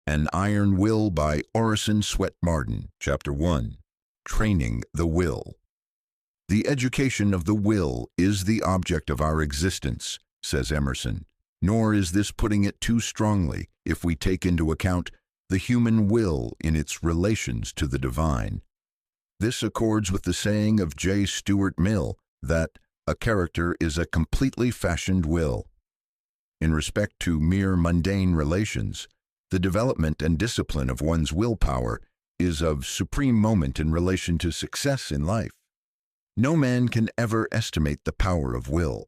An Iron Will by Orison, Swett, Marden. Chapter 1. Training the Will. The education of the will is the object of our existence, says Emerson, nor is this putting it too strongly if we take into account the human will in its relations to the divine. This accords with the saying of J. Stuart Mill that a character is a completely fashioned will. In respect to mere mundane relations, the development and discipline of one's willpower is of supreme moment in relation to success in life. No man can ever estimate the power of will.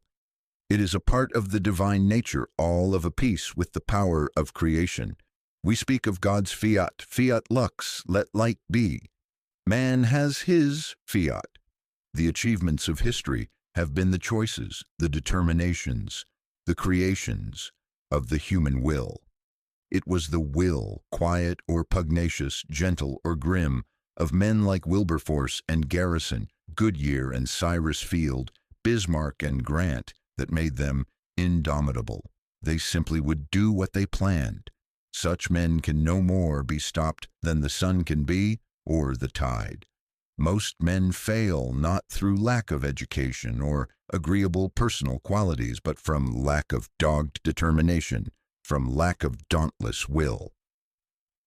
It is a part of the divine nature, all of a piece with the power of creation. We speak of God's fiat, fiat lux, let light be. Man has his fiat. The achievements of history have been the choices, the determinations, the creations of the human will. It was the will, quiet or pugnacious, gentle or grim, of men like Wilberforce and Garrison, Goodyear and Cyrus Field, Bismarck and Grant, that made them indomitable. They simply would do what they planned. Such men can no more be stopped than the sun can be, or the tide. Most men fail not through lack of education or agreeable personal qualities, but from lack of dogged determination, from lack of dauntless will.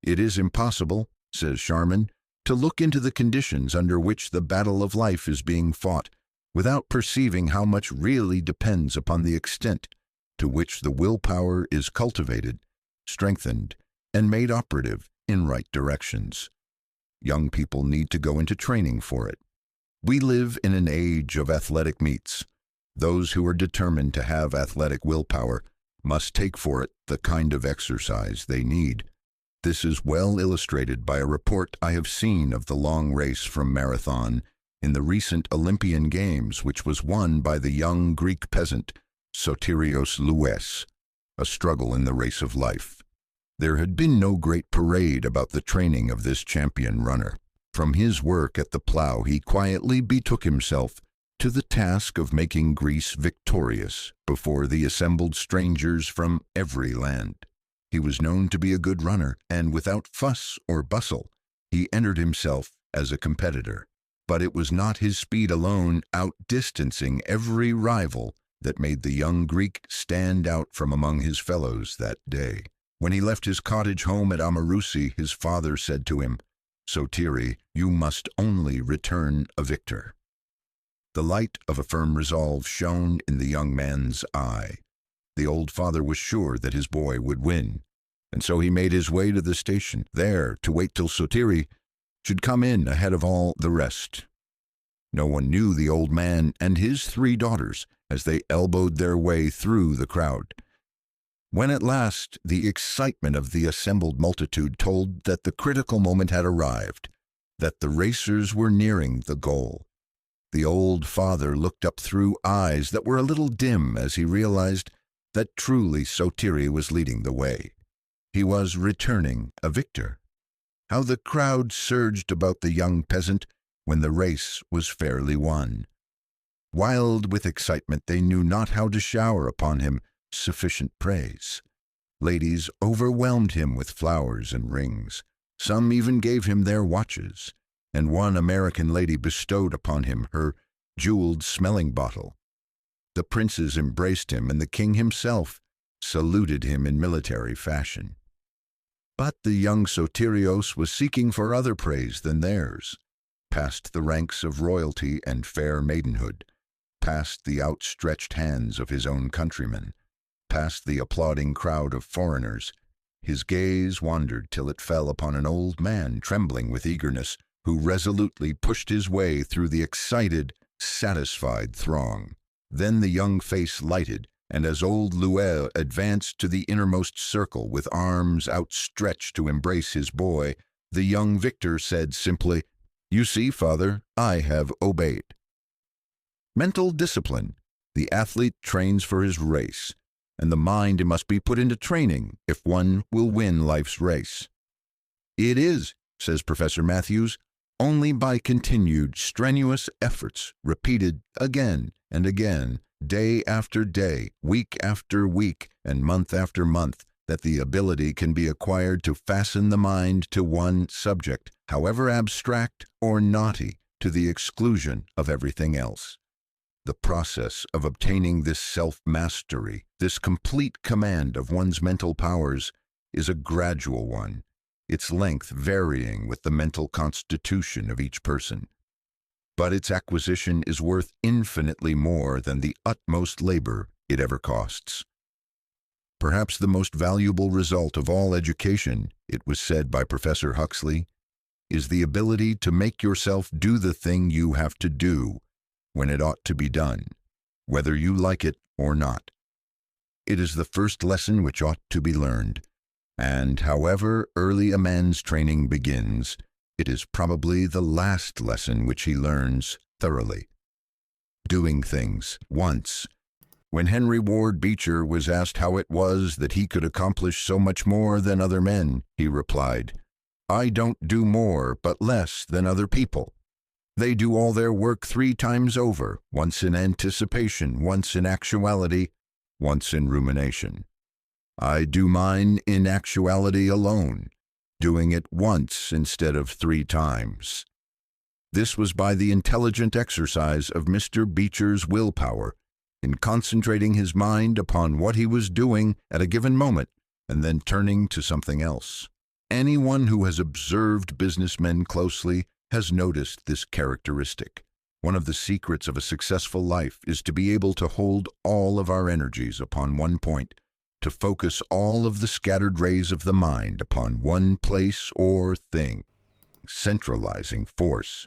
It is impossible, says Sharman, to look into the conditions under which the battle of life is being fought without perceiving how much really depends upon the extent to which the willpower is cultivated, strengthened, and made operative in right directions. Young people need to go into training for it. We live in an age of athletic meets. Those who are determined to have athletic willpower must take for it the kind of exercise they need. This is well illustrated by a report I have seen of the long race from Marathon in the recent Olympian Games, which was won by the young Greek peasant Sotirios Loues, a struggle in the race of life. There had been no great parade about the training of this champion runner. From his work at the plow, he quietly betook himself to the task of making Greece victorious before the assembled strangers from every land. He was known to be a good runner, and without fuss or bustle, he entered himself as a competitor. But it was not his speed alone, outdistancing every rival, that made the young Greek stand out from among his fellows that day. When he left his cottage home at Amarousi, his father said to him, "Sotiri, you must only return a victor." The light of a firm resolve shone in the young man's eye. The old father was sure that his boy would win, and so he made his way to the station, there to wait till Sotiri should come in ahead of all the rest. No one knew the old man and his 3 daughters as they elbowed their way through the crowd. When at last the excitement of the assembled multitude told that the critical moment had arrived, that the racers were nearing the goal, the old father looked up through eyes that were a little dim as he realized that truly Sotiri was leading the way. He was returning a victor. How the crowd surged about the young peasant when the race was fairly won. Wild with excitement, they knew not how to shower upon him sufficient praise. Ladies overwhelmed him with flowers and rings. Some even gave him their watches, and one American lady bestowed upon him her jeweled smelling bottle. The princes embraced him, and the king himself saluted him in military fashion. But the young Sotirios was seeking for other praise than theirs, past the ranks of royalty and fair maidenhood, past the outstretched hands of his own countrymen, past the applauding crowd of foreigners. His gaze wandered till it fell upon an old man trembling with eagerness, who resolutely pushed his way through the excited, satisfied throng. Then the young face lighted, and as old Louis advanced to the innermost circle with arms outstretched to embrace his boy, the young victor said simply, "You see, father, I have obeyed." Mental discipline. The athlete trains for his race, and the mind must be put into training if one will win life's race. It is, says Professor Matthews, only by continued strenuous efforts, repeated again and again, day after day, week after week, and month after month, that the ability can be acquired to fasten the mind to one subject, however abstract or naughty, to the exclusion of everything else. The process of obtaining this self-mastery, this complete command of one's mental powers, is a gradual one, its length varying with the mental constitution of each person. But its acquisition is worth infinitely more than the utmost labor it ever costs. Perhaps the most valuable result of all education, it was said by Professor Huxley, is the ability to make yourself do the thing you have to do when it ought to be done, whether you like it or not. It is the first lesson which ought to be learned, and however early a man's training begins, it is probably the last lesson which he learns thoroughly. Doing things once. When Henry Ward Beecher was asked how it was that he could accomplish so much more than other men, he replied, "I don't do more but less than other people. They do all their work 3 times over, once in anticipation, once in actuality, once in rumination. I do mine in actuality alone, doing it once instead of 3 times." This was by the intelligent exercise of Mr. Beecher's willpower in concentrating his mind upon what he was doing at a given moment and then turning to something else. Anyone who has observed businessmen closely has noticed this characteristic. One of the secrets of a successful life is to be able to hold all of our energies upon one point, to focus all of the scattered rays of the mind upon one place or thing, centralizing force.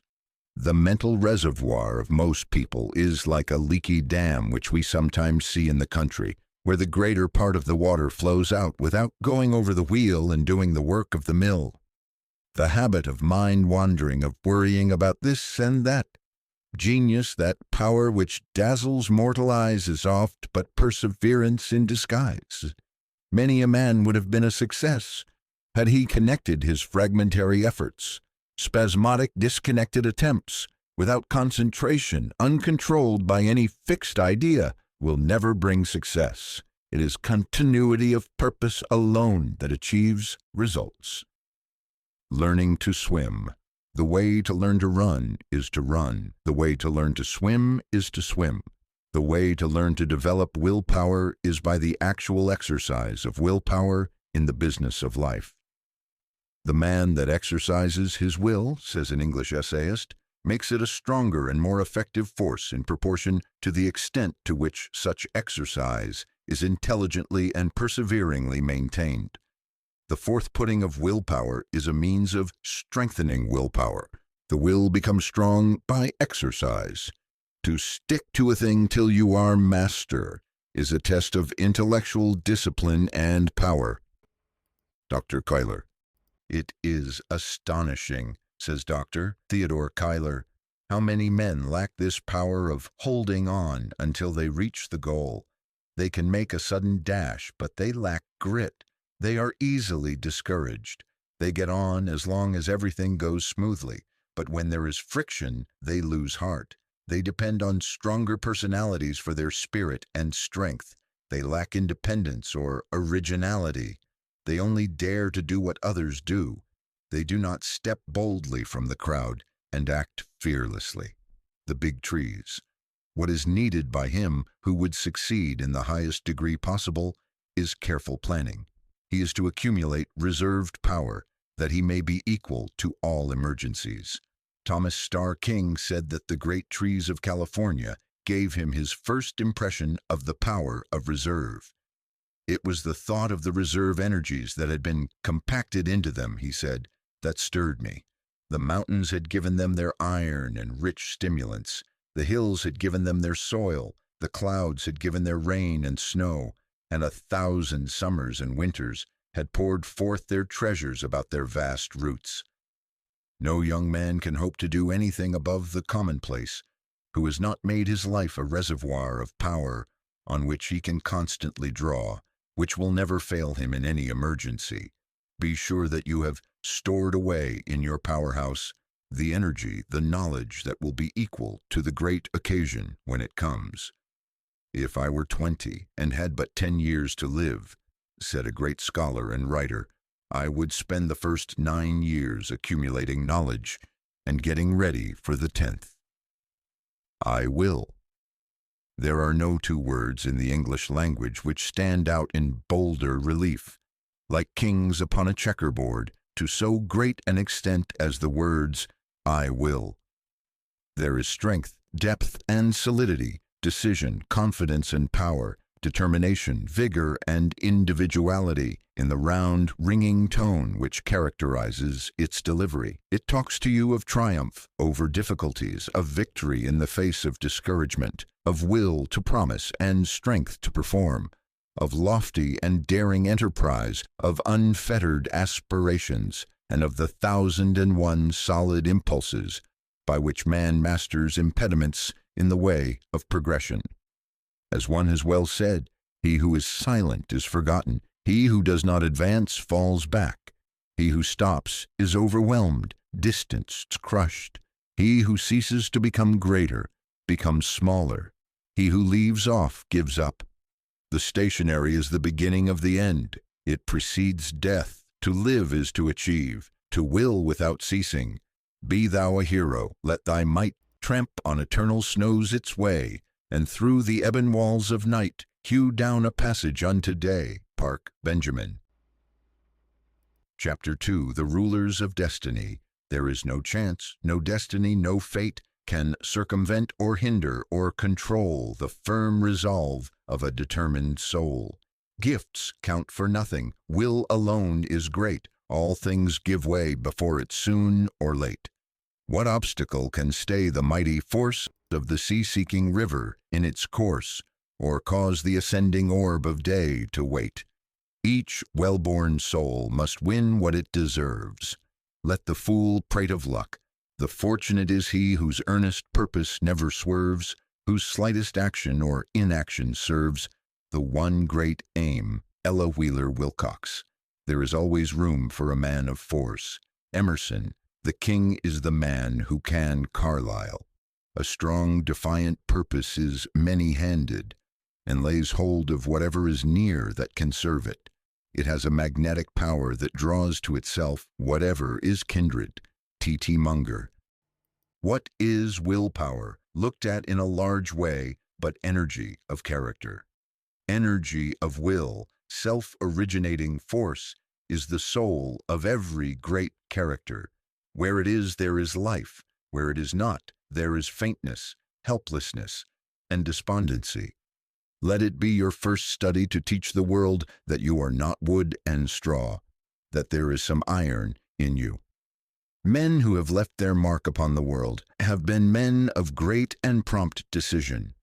The mental reservoir of most people is like a leaky dam which we sometimes see in the country, where the greater part of the water flows out without going over the wheel and doing the work of the mill. The habit of mind wandering, of worrying about this and that. Genius, that power which dazzles mortal eyes, is oft but perseverance in disguise. Many a man would have been a success had he connected his fragmentary efforts. Spasmodic, disconnected attempts, without concentration, uncontrolled by any fixed idea, will never bring success. It is continuity of purpose alone that achieves results. Learning to swim. The way to learn to run is to run. The way to learn to swim is to swim. The way to learn to develop willpower is by the actual exercise of willpower in the business of life. The man that exercises his will, says an English essayist, makes it a stronger and more effective force in proportion to the extent to which such exercise is intelligently and perseveringly maintained. The forth-putting of willpower is a means of strengthening willpower. The will becomes strong by exercise. To stick to a thing till you are master is a test of intellectual discipline and power. Dr. Cuyler. It is astonishing, says Dr. Theodore Cuyler, how many men lack this power of holding on until they reach the goal. They can make a sudden dash, but they lack grit. They are easily discouraged. They get on as long as everything goes smoothly, but when there is friction, they lose heart. They depend on stronger personalities for their spirit and strength. They lack independence or originality. They only dare to do what others do. They do not step boldly from the crowd and act fearlessly. The big trees. What is needed by him who would succeed in the highest degree possible is careful planning. He is to accumulate reserved power that he may be equal to all emergencies. Thomas Starr King said that the great trees of California gave him his first impression of the power of reserve. It was the thought of the reserve energies that had been compacted into them, he said, that stirred me. The mountains had given them their iron and rich stimulants. The hills had given them their soil. The clouds had given their rain and snow. And 1,000 summers and winters had poured forth their treasures about their vast roots. No young man can hope to do anything above the commonplace who has not made his life a reservoir of power on which he can constantly draw, which will never fail him in any emergency. Be sure that you have stored away in your powerhouse the energy, the knowledge that will be equal to the great occasion when it comes. If I were 20 and had but 10 years to live, said a great scholar and writer, I would spend the first 9 years accumulating knowledge and getting ready for the 10th. I will. There are no two words in the English language which stand out in bolder relief, like kings upon a checkerboard, to so great an extent as the words, I will. There is strength, depth, and solidity, decision, confidence, and power, determination, vigor, and individuality in the round, ringing tone which characterizes its delivery. It talks to you of triumph over difficulties, of victory in the face of discouragement, of will to promise and strength to perform, of lofty and daring enterprise, of unfettered aspirations, and of the 1,001 solid impulses by which man masters impediments in the way of progression. As one has well said, he who is silent is forgotten. He who does not advance falls back. He who stops is overwhelmed, distanced, crushed. He who ceases to become greater becomes smaller. He who leaves off gives up. The stationary is the beginning of the end. It precedes death. To live is to achieve, to will without ceasing. Be thou a hero, let thy might tramp on eternal snows its way, and through the ebon walls of night hew down a passage unto day. Park Benjamin. Chapter 2. The Rulers of Destiny. There is no chance, no destiny, no fate can circumvent or hinder or control the firm resolve of a determined soul. Gifts count for nothing. Will alone is great. All things give way before it soon or late. What obstacle can stay the mighty force of the sea-seeking river in its course, or cause the ascending orb of day to wait? Each well-born soul must win what it deserves. Let the fool prate of luck. The fortunate is he whose earnest purpose never swerves, whose slightest action or inaction serves the one great aim. Ella Wheeler Wilcox. There is always room for a man of force. Emerson. The king is the man who can. Carlyle. A strong, defiant purpose is many-handed, and lays hold of whatever is near that can serve it. It has a magnetic power that draws to itself whatever is kindred. T.T. Munger. What is willpower? Looked at in a large way, but energy of character. Energy of will, self-originating force, is the soul of every great character. Where it is, there is life. Where it is not, there is faintness, helplessness, and despondency. Let it be your first study to teach the world that you are not wood and straw, that there is some iron in you. Men who have left their mark upon the world have been men of great and prompt decision.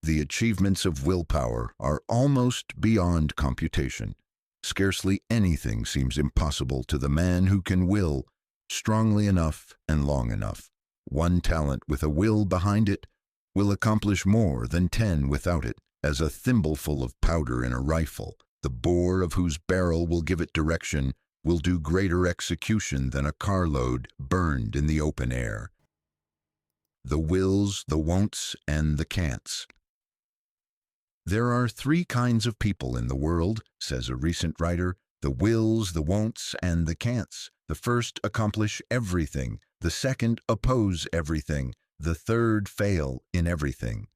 The achievements of willpower are almost beyond computation. Scarcely anything seems impossible to the man who can will strongly enough and long enough. One talent with a will behind it will accomplish more than 10 without it. As a thimbleful of powder in a rifle, the bore of whose barrel will give it direction will do greater execution than a carload burned in the open air. The wills, the won'ts, and the can'ts. There are 3 kinds of people in the world, says a recent writer: the wills, the won'ts, and the can'ts. The first accomplish everything, the second oppose everything, the third fail in everything.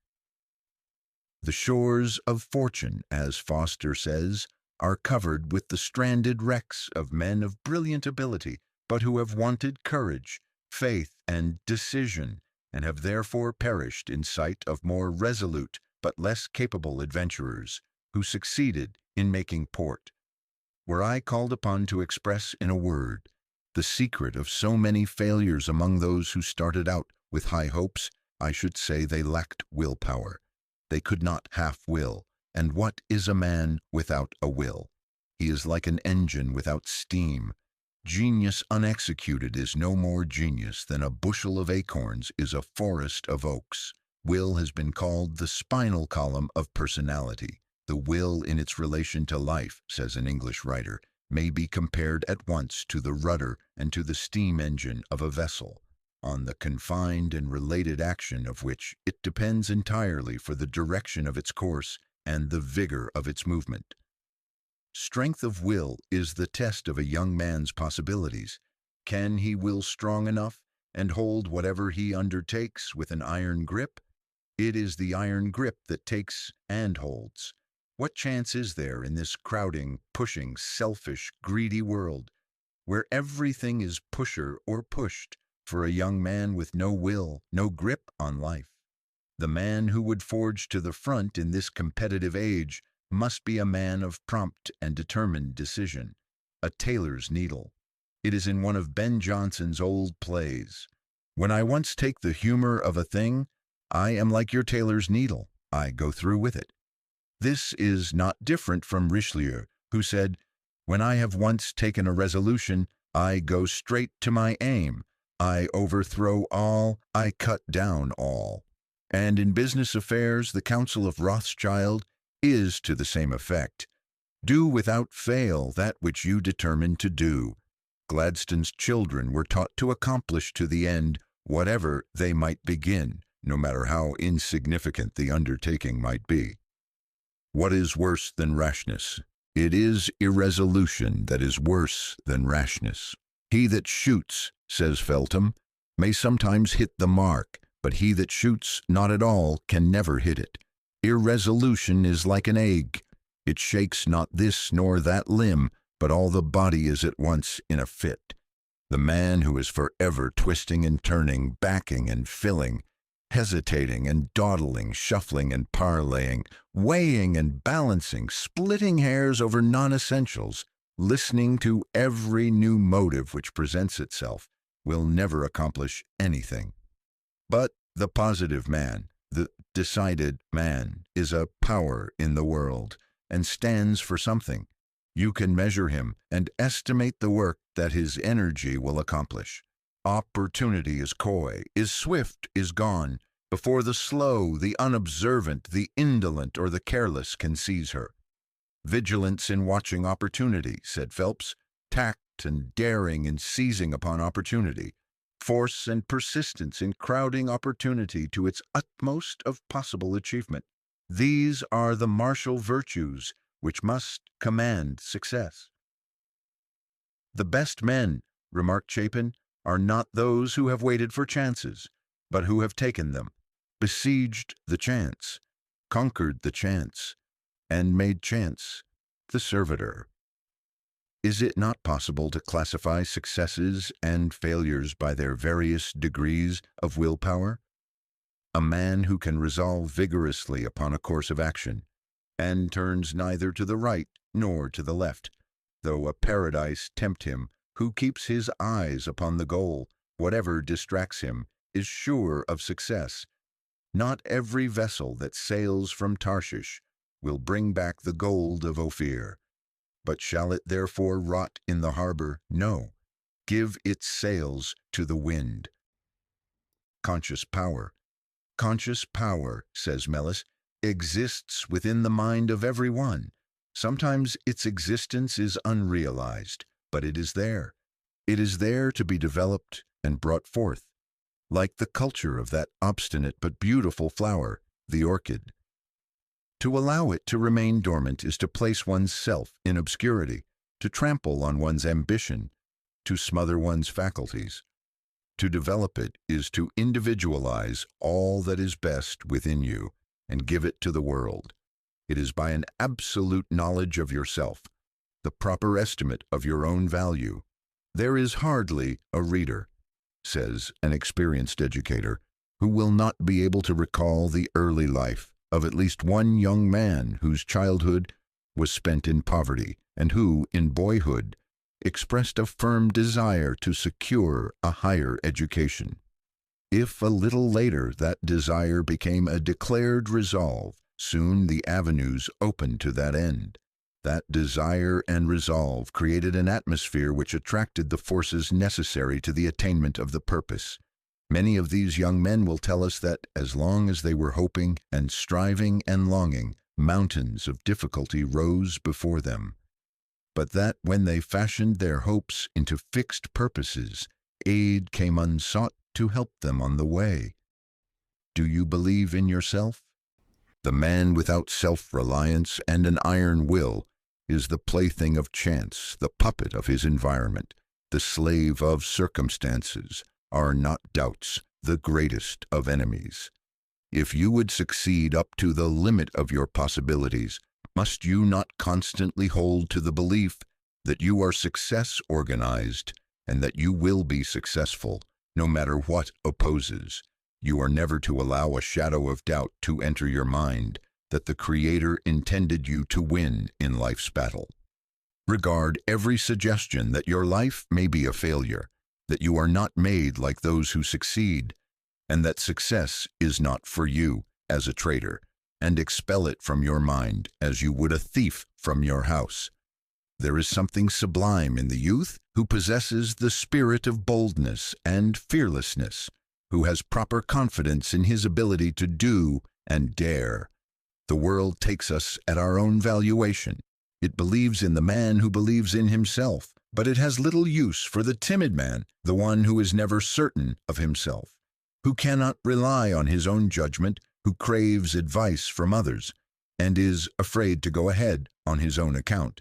The shores of fortune, as Foster says, are covered with the stranded wrecks of men of brilliant ability, but who have wanted courage, faith, and decision, and have therefore perished in sight of more resolute but less capable adventurers, who succeeded in making port. Were I called upon to express in a word the secret of so many failures among those who started out with high hopes, I should say they lacked willpower. They could not half will, and what is a man without a will? He is like an engine without steam. Genius unexecuted is no more genius than a bushel of acorns is a forest of oaks. Will has been called the spinal column of personality. The will in its relation to life, says an English writer, may be compared at once to the rudder and to the steam engine of a vessel, on the confined and related action of which it depends entirely for the direction of its course and the vigor of its movement. Strength of will is the test of a young man's possibilities. Can he will strong enough and hold whatever he undertakes with an iron grip? It is the iron grip that takes and holds. What chance is there in this crowding, pushing, selfish, greedy world, where everything is pusher or pushed, for a young man with no will, no grip on life? The man who would forge to the front in this competitive age must be a man of prompt and determined decision, a tailor's needle. It is in one of Ben Jonson's old plays. When I once take the humor of a thing, I am like your tailor's needle. I go through with it. This is not different from Richelieu, who said, when I have once taken a resolution, I go straight to my aim. I overthrow all, I cut down all. And in business affairs, the counsel of Rothschild is to the same effect. Do without fail that which you determine to do. Gladstone's children were taught to accomplish to the end whatever they might begin, no matter how insignificant the undertaking might be. What is worse than rashness? It is irresolution that is worse than rashness. He that shoots, says Feltham, may sometimes hit the mark, but he that shoots not at all can never hit it. Irresolution is like an egg. It shakes not this nor that limb, but all the body is at once in a fit. The man who is forever twisting and turning, backing and filling, hesitating and dawdling, shuffling and parlaying, weighing and balancing, splitting hairs over non-essentials, listening to every new motive which presents itself, will never accomplish anything. But the positive man, the decided man, is a power in the world and stands for something. You can measure him and estimate the work that his energy will accomplish. Opportunity is coy, is swift, is gone, before the slow, the unobservant, the indolent, or the careless can seize her. Vigilance in watching opportunity, said Phelps, tact and daring in seizing upon opportunity, force and persistence in crowding opportunity to its utmost of possible achievement. These are the martial virtues which must command success. The best men, remarked Chapin, are not those who have waited for chances, but who have taken them, besieged the chance, conquered the chance, and made chance the servitor. Is it not possible to classify successes and failures by their various degrees of willpower? A man who can resolve vigorously upon a course of action, and turns neither to the right nor to the left, though a paradise tempt him, who keeps his eyes upon the goal, whatever distracts him, is sure of success. Not every vessel that sails from Tarshish will bring back the gold of Ophir. But shall it therefore rot in the harbor? No. Give its sails to the wind. Conscious power. Conscious power, says Mellis, exists within the mind of every one. Sometimes its existence is unrealized, but it is there. It is there to be developed and brought forth, like the culture of that obstinate but beautiful flower, the orchid. To allow it to remain dormant is to place one's self in obscurity, to trample on one's ambition, to smother one's faculties. To develop it is to individualize all that is best within you and give it to the world. It is by an absolute knowledge of yourself, the proper estimate of your own value. There is hardly a reader, says an experienced educator, who will not be able to recall the early life of at least one young man whose childhood was spent in poverty and who, in boyhood, expressed a firm desire to secure a higher education. If a little later that desire became a declared resolve, soon the avenues opened to that end. That desire and resolve created an atmosphere which attracted the forces necessary to the attainment of the purpose. Many of these young men will tell us that, as long as they were hoping and striving and longing, mountains of difficulty rose before them. But that when they fashioned their hopes into fixed purposes, aid came unsought to help them on the way. Do you believe in yourself? The man without self-reliance and an iron will is the plaything of chance, the puppet of his environment, the slave of circumstances. Are not doubts the greatest of enemies? If you would succeed up to the limit of your possibilities, must you not constantly hold to the belief that you are success organized and that you will be successful no matter what opposes? You are never to allow a shadow of doubt to enter your mind that the Creator intended you to win in life's battle. Regard every suggestion that your life may be a failure, that you are not made like those who succeed, and that success is not for you as a traitor, and expel it from your mind as you would a thief from your house. There is something sublime in the youth who possesses the spirit of boldness and fearlessness, who has proper confidence in his ability to do and dare. The world takes us at our own valuation. It believes in the man who believes in himself, but it has little use for the timid man, the one who is never certain of himself, who cannot rely on his own judgment, who craves advice from others, and is afraid to go ahead on his own account.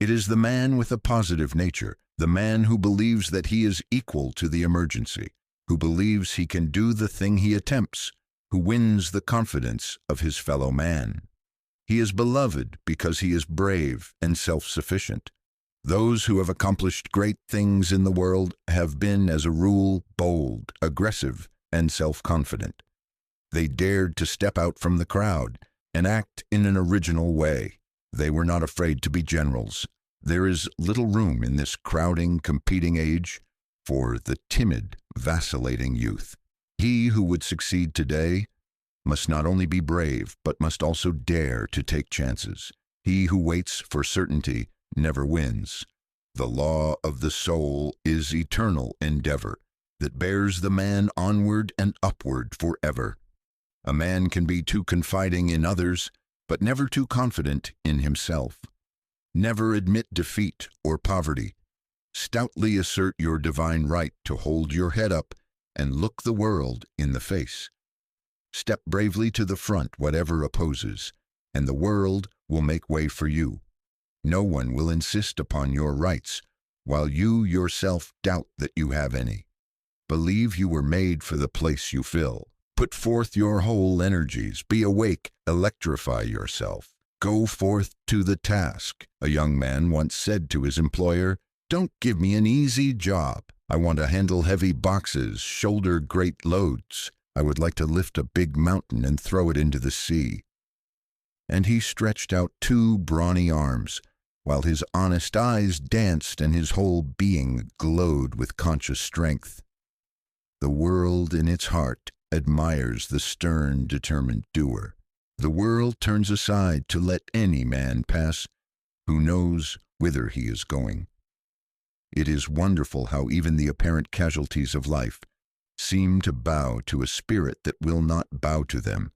It is the man with a positive nature, the man who believes that he is equal to the emergency, who believes he can do the thing he attempts, who wins the confidence of his fellow man. He is beloved because he is brave and self-sufficient. Those who have accomplished great things in the world have been, as a rule, bold, aggressive, and self-confident. They dared to step out from the crowd and act in an original way. They were not afraid to be generals. There is little room in this crowding, competing age for the timid, vacillating youth. He who would succeed today must not only be brave, but must also dare to take chances. He who waits for certainty never wins. The law of the soul is eternal endeavor that bears the man onward and upward forever. A man can be too confiding in others, but never too confident in himself. Never admit defeat or poverty. Stoutly assert your divine right to hold your head up and look the world in the face. Step bravely to the front whatever opposes, and the world will make way for you. No one will insist upon your rights, while you yourself doubt that you have any. Believe you were made for the place you fill. Put forth your whole energies. Be awake. Electrify yourself. Go forth to the task. A young man once said to his employer, "Don't give me an easy job. I want to handle heavy boxes, shoulder great loads. I would like to lift a big mountain and throw it into the sea." And he stretched out two brawny arms, while his honest eyes danced and his whole being glowed with conscious strength. The world in its heart admires the stern, determined doer. The world turns aside to let any man pass who knows whither he is going. It is wonderful how even the apparent casualties of life seem to bow to a spirit that will not bow to them,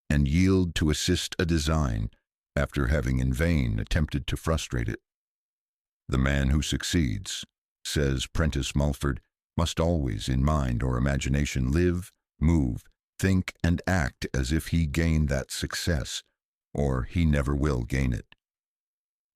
and yield to assist a design after having in vain attempted to frustrate it. The man who succeeds, says Prentice Mulford, must always in mind or imagination live, move, think, and act as if he gained that success, or he never will gain it.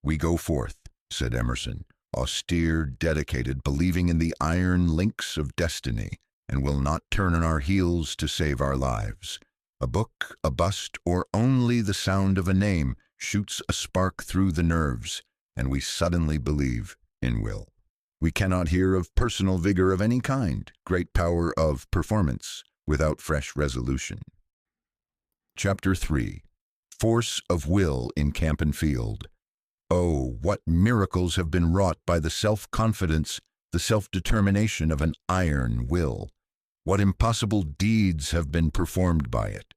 We go forth, said Emerson, austere, dedicated, believing in the iron links of destiny, and will not turn on our heels to save our lives. A book, a bust, or only the sound of a name shoots a spark through the nerves, and we suddenly believe in will. We cannot hear of personal vigor of any kind, great power of performance, without fresh resolution. Chapter 3. Force of Will in Camp and Field. Oh, what miracles have been wrought by the self-confidence, the self-determination of an iron will. What impossible deeds have been performed by it.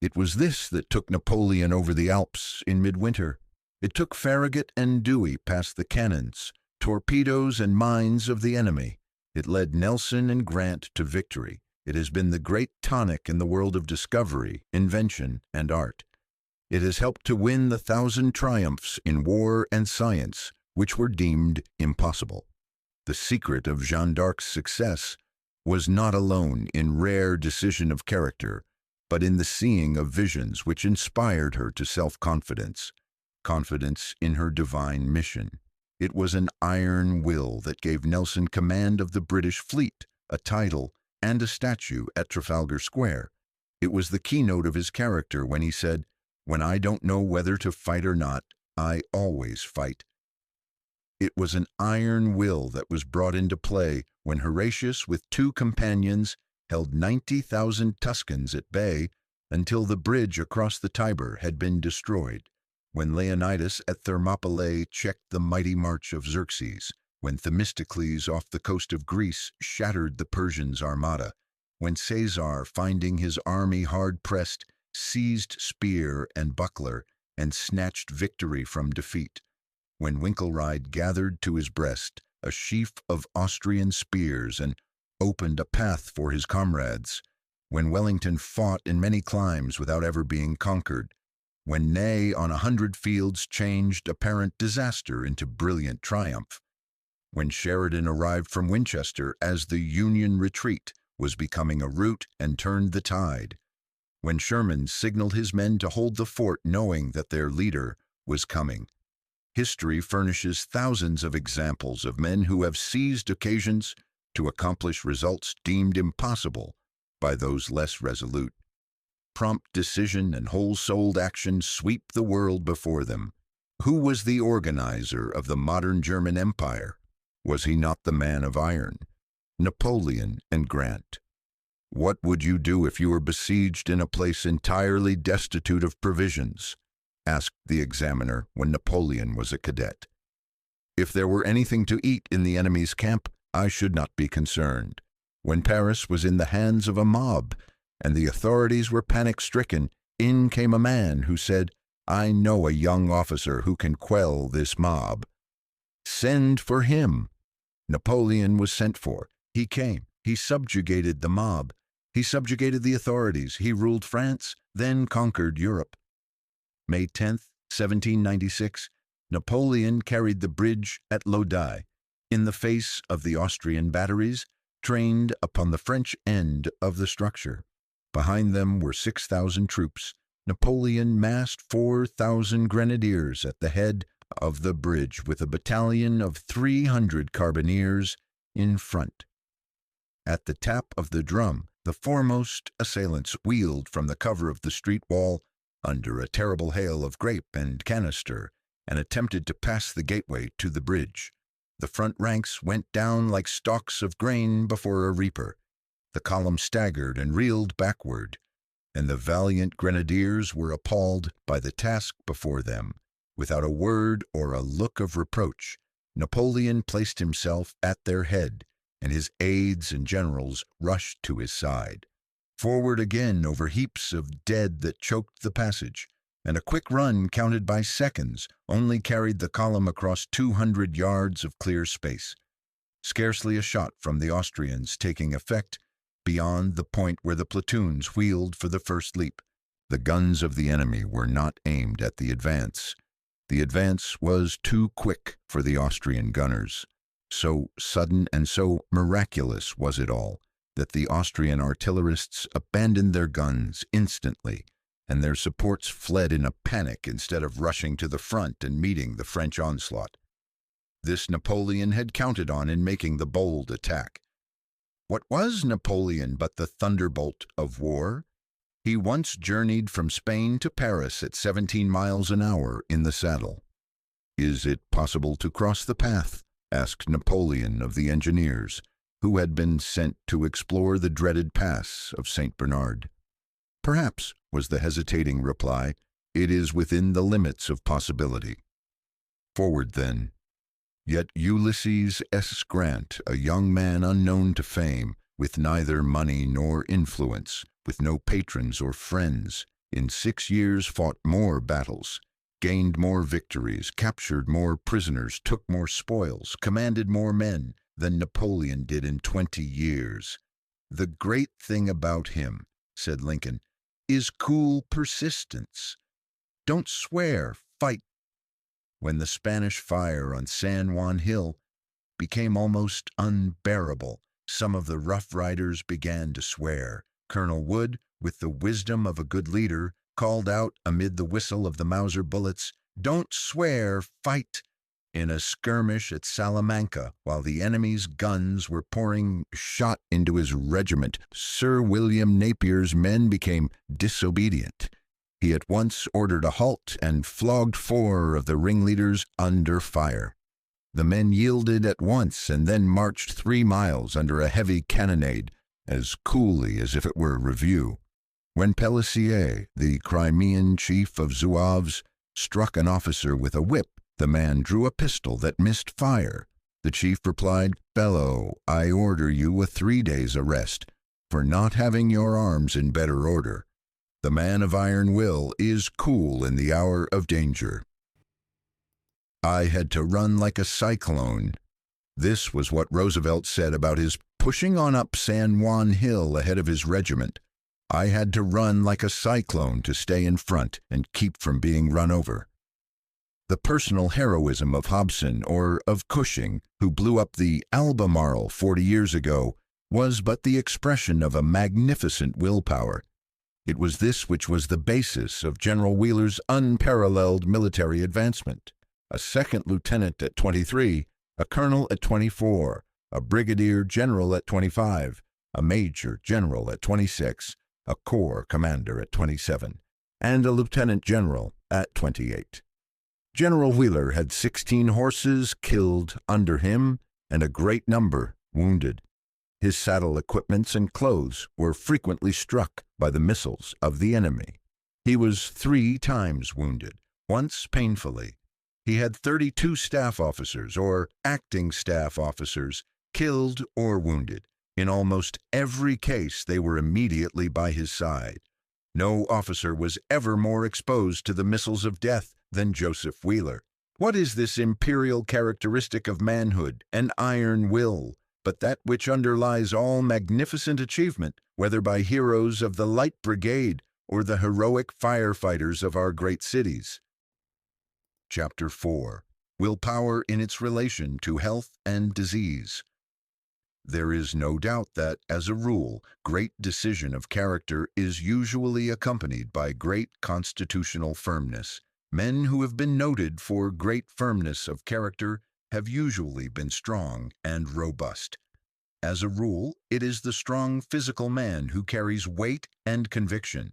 It was this that took Napoleon over the Alps in midwinter. It took Farragut and Dewey past the cannons, torpedoes and mines of the enemy. It led Nelson and Grant to victory. It has been the great tonic in the world of discovery, invention, and art. It has helped to win the 1,000 triumphs in war and science, which were deemed impossible. The secret of Jeanne d'Arc's success was not alone in rare decision of character, but in the seeing of visions which inspired her to self-confidence. confidence in her divine mission. It was an iron will that gave Nelson command of the British fleet, a title, and a statue at Trafalgar Square. It was the keynote of his character when he said, "When I don't know whether to fight or not, I always fight." It was an iron will that was brought into play when Horatius, with 2 companions, held 90,000 Tuscans at bay until the bridge across the Tiber had been destroyed, when Leonidas at Thermopylae checked the mighty march of Xerxes, when Themistocles off the coast of Greece shattered the Persians' armada, when Caesar, finding his army hard-pressed, seized spear and buckler and snatched victory from defeat, when Winkelried gathered to his breast a sheaf of Austrian spears and opened a path for his comrades, when Wellington fought in many climes without ever being conquered, when Ney on 100 fields changed apparent disaster into brilliant triumph, when Sheridan arrived from Winchester as the Union retreat was becoming a rout and turned the tide, when Sherman signaled his men to hold the fort knowing that their leader was coming. History furnishes thousands of examples of men who have seized occasions to accomplish results deemed impossible by those less resolute. Prompt decision and whole-souled action sweep the world before them. Who was the organizer of the modern German Empire? Was he not the man of iron? Napoleon and Grant. What would you do if you were besieged in a place entirely destitute of provisions? Asked the examiner when Napoleon was a cadet. If there were anything to eat in the enemy's camp, I should not be concerned. When Paris was in the hands of a mob and the authorities were panic-stricken, in came a man who said, "I know a young officer who can quell this mob." Send for him. Napoleon was sent for. He came. He subjugated the mob. He subjugated the authorities. He ruled France, then conquered Europe. May 10th, 1796, Napoleon carried the bridge at Lodi, in the face of the Austrian batteries, trained upon the French end of the structure. Behind them were 6,000 troops. Napoleon massed 4,000 grenadiers at the head of the bridge with a battalion of 300 carbineers in front. At the tap of the drum, the foremost assailants wheeled from the cover of the street wall under a terrible hail of grape and canister and attempted to pass the gateway to the bridge. The front ranks went down like stalks of grain before a reaper. The column staggered and reeled backward, and the valiant grenadiers were appalled by the task before them. Without a word or a look of reproach, Napoleon placed himself at their head, and his aides and generals rushed to his side. Forward again over heaps of dead that choked the passage, and a quick run counted by seconds only carried the column across 200 yards of clear space. Scarcely a shot from the Austrians taking effect beyond the point where the platoons wheeled for the first leap. The guns of the enemy were not aimed at the advance. The advance was too quick for the Austrian gunners. So sudden and so miraculous was it all, that the Austrian artillerists abandoned their guns instantly, and their supports fled in a panic instead of rushing to the front and meeting the French onslaught. This Napoleon had counted on in making the bold attack. What was Napoleon but the thunderbolt of war? He once journeyed from Spain to Paris at 17 miles an hour in the saddle. "Is it possible to cross the path?" asked Napoleon of the engineers, who had been sent to explore the dreaded pass of St. Bernard. "Perhaps," was the hesitating reply. "It is within the limits of possibility." Forward, then. Yet Ulysses S. Grant, a young man unknown to fame, with neither money nor influence, with no patrons or friends, in 6 years fought more battles, gained more victories, captured more prisoners, took more spoils, commanded more men than Napoleon did in 20 years. "The great thing about him," said Lincoln, "is cool persistence. Don't swear, fight." When the Spanish fire on San Juan Hill became almost unbearable, some of the Rough Riders began to swear. Colonel Wood, with the wisdom of a good leader, called out amid the whistle of the Mauser bullets, Don't swear, fight. In a skirmish at Salamanca, while the enemy's guns were pouring shot into his regiment, Sir William Napier's men became disobedient. He at once ordered a halt and flogged 4 of the ringleaders under fire. The men yielded at once and then marched 3 miles under a heavy cannonade, as coolly as if it were review. When Pelissier, the Crimean chief of Zouaves, struck an officer with a whip, the man drew a pistol that missed fire. The chief replied, "Fellow, I order you a 3 days' arrest for not having your arms in better order." The man of iron will is cool in the hour of danger. I had to run like a cyclone. This was what Roosevelt said about his pushing on up San Juan Hill ahead of his regiment. I had to run like a cyclone to stay in front and keep from being run over. The personal heroism of Hobson or of Cushing, who blew up the Albemarle 40 years ago, was but the expression of a magnificent willpower. It was this which was the basis of General Wheeler's unparalleled military advancement. A second lieutenant at 23, a colonel at 24, a brigadier general at 25, a major general at 26, a corps commander at 27, and a lieutenant general at 28. General Wheeler had 16 horses killed under him and a great number wounded. His saddle equipments and clothes were frequently struck by the missiles of the enemy. He was 3 times wounded, once painfully. He had 32 staff officers or acting staff officers killed or wounded. In almost every case, they were immediately by his side. No officer was ever more exposed to the missiles of death than Joseph Wheeler. What is this imperial characteristic of manhood and iron will, but that which underlies all magnificent achievement, whether by heroes of the Light Brigade or the heroic firefighters of our great cities? Chapter 4. Willpower in its relation to health and disease. There is no doubt that, as a rule, great decision of character is usually accompanied by great constitutional firmness. Men who have been noted for great firmness of character have usually been strong and robust. As a rule, it is the strong physical man who carries weight and conviction.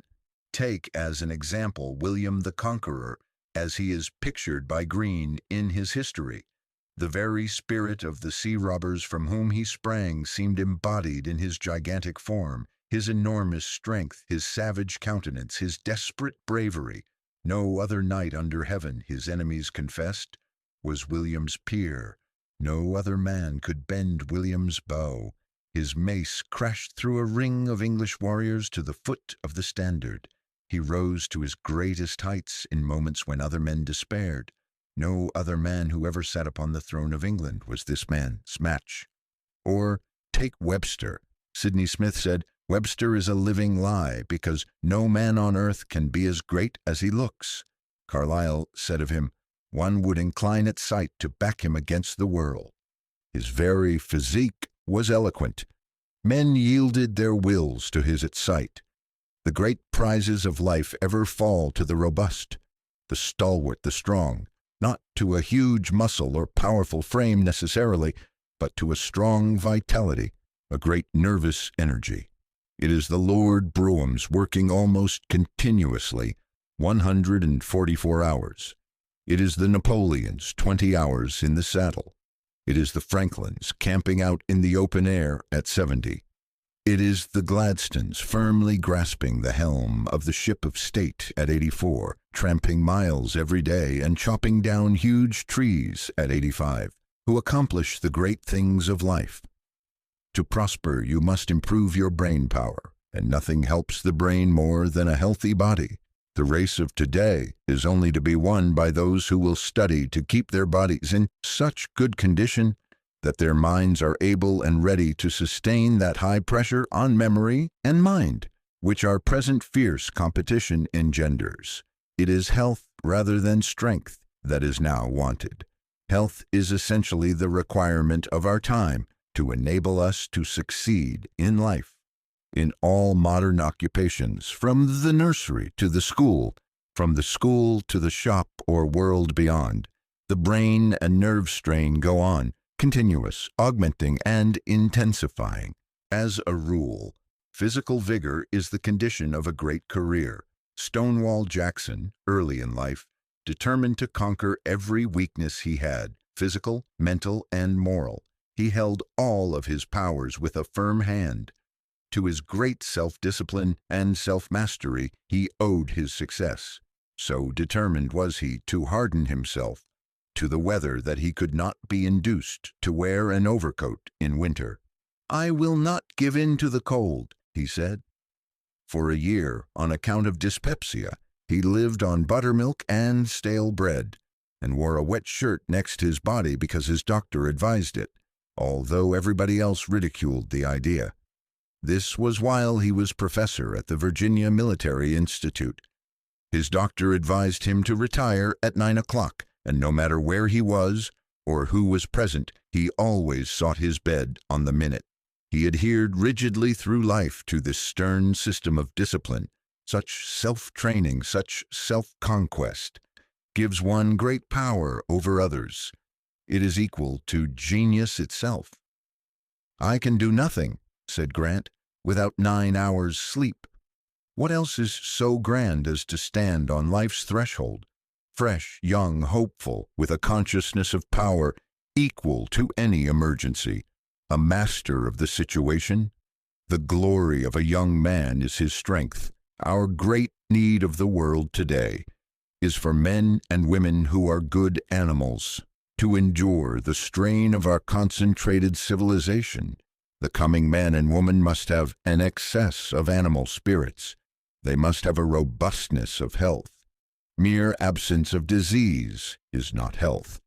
Take as an example William the Conqueror, as he is pictured by Green in his history. The very spirit of the sea robbers from whom he sprang seemed embodied in his gigantic form, his enormous strength, his savage countenance, his desperate bravery. No other knight under heaven, his enemies confessed, was William's peer. No other man could bend William's bow. His mace crashed through a ring of English warriors to the foot of the standard. He rose to his greatest heights in moments when other men despaired. No other man who ever sat upon the throne of England was this man's match. Or take Webster. Sidney Smith said, "Webster is a living lie, because no man on earth can be as great as he looks." Carlyle said of him, "One would incline at sight to back him against the world." His very physique was eloquent. Men yielded their wills to his at sight. The great prizes of life ever fall to the robust, the stalwart, the strong, not to a huge muscle or powerful frame necessarily, but to a strong vitality, a great nervous energy. It is the Lord Brougham's working almost continuously, 144 hours. It is the Napoleon's 20 hours in the saddle. It is the Franklin's camping out in the open air at 70. It is the Gladstones firmly grasping the helm of the ship of state at 84, tramping miles every day and chopping down huge trees at 85, who accomplish the great things of life. To prosper, you must improve your brain power, and nothing helps the brain more than a healthy body. The race of today is only to be won by those who will study to keep their bodies in such good condition that their minds are able and ready to sustain that high pressure on memory and mind, which our present fierce competition engenders. It is health rather than strength that is now wanted. Health is essentially the requirement of our time to enable us to succeed in life. In all modern occupations, from the nursery to the school, From the school to the shop or world beyond, the brain and nerve strain go on, continuous, augmenting, and intensifying. As a rule, physical vigor is the condition of a great career. Stonewall Jackson, early in life, determined to conquer every weakness he had, physical, mental, and moral. He held all of his powers with a firm hand. To his great self-discipline and self-mastery he owed his success. So determined was he to harden himself to the weather that he could not be induced to wear an overcoat in winter. "I will not give in to the cold," he said. For a year, on account of dyspepsia, he lived on buttermilk and stale bread, and wore a wet shirt next his body because his doctor advised it, although everybody else ridiculed the idea. This was while he was professor at the Virginia Military Institute. His doctor advised him to retire at 9 o'clock, and no matter where he was or who was present, he always sought his bed on the minute. He adhered rigidly through life to this stern system of discipline. Such self-training, such self-conquest, gives one great power over others. It is equal to genius itself. "I can do nothing," said Grant, "without 9 hours' sleep. What else is so grand as to stand on life's threshold, fresh, young, hopeful, with a consciousness of power equal to any emergency, a master of the situation? The glory of a young man is his strength. Our great need of the world today is for men and women who are good animals, to endure the strain of our concentrated civilization. The coming man and woman must have an excess of animal spirits. They must have a robustness of health. Mere absence of disease is not health.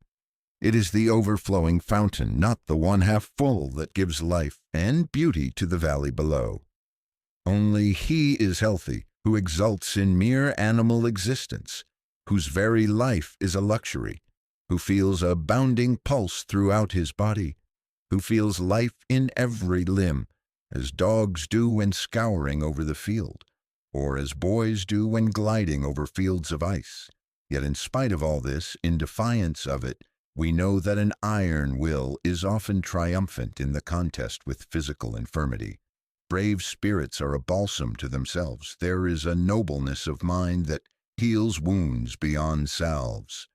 It is the overflowing fountain, not the one half full, that gives life and beauty to the valley below. Only he is healthy who exults in mere animal existence, whose very life is a luxury, who feels a bounding pulse throughout his body, who feels life in every limb, as dogs do when scouring over the field, or as boys do when gliding over fields of ice. Yet in spite of all this, in defiance of it, we know that an iron will is often triumphant in the contest with physical infirmity. Brave spirits are a balsam to themselves. There is a nobleness of mind that heals wounds beyond salves.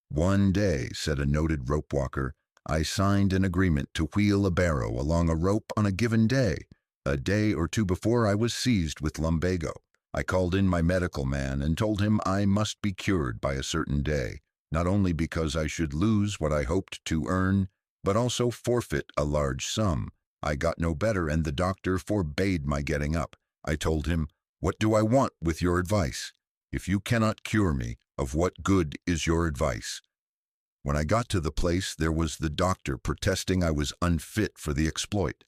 "One day," said a noted rope walker, "I signed an agreement to wheel a barrow along a rope on a given day. A day or two before, I was seized with lumbago. I called in my medical man and told him I must be cured by a certain day, not only because I should lose what I hoped to earn, but also forfeit a large sum. I got no better, and the doctor forbade my getting up. I told him, 'What do I want with your advice? If you cannot cure me, of what good is your advice?' When I got to the place, there was the doctor protesting I was unfit for the exploit.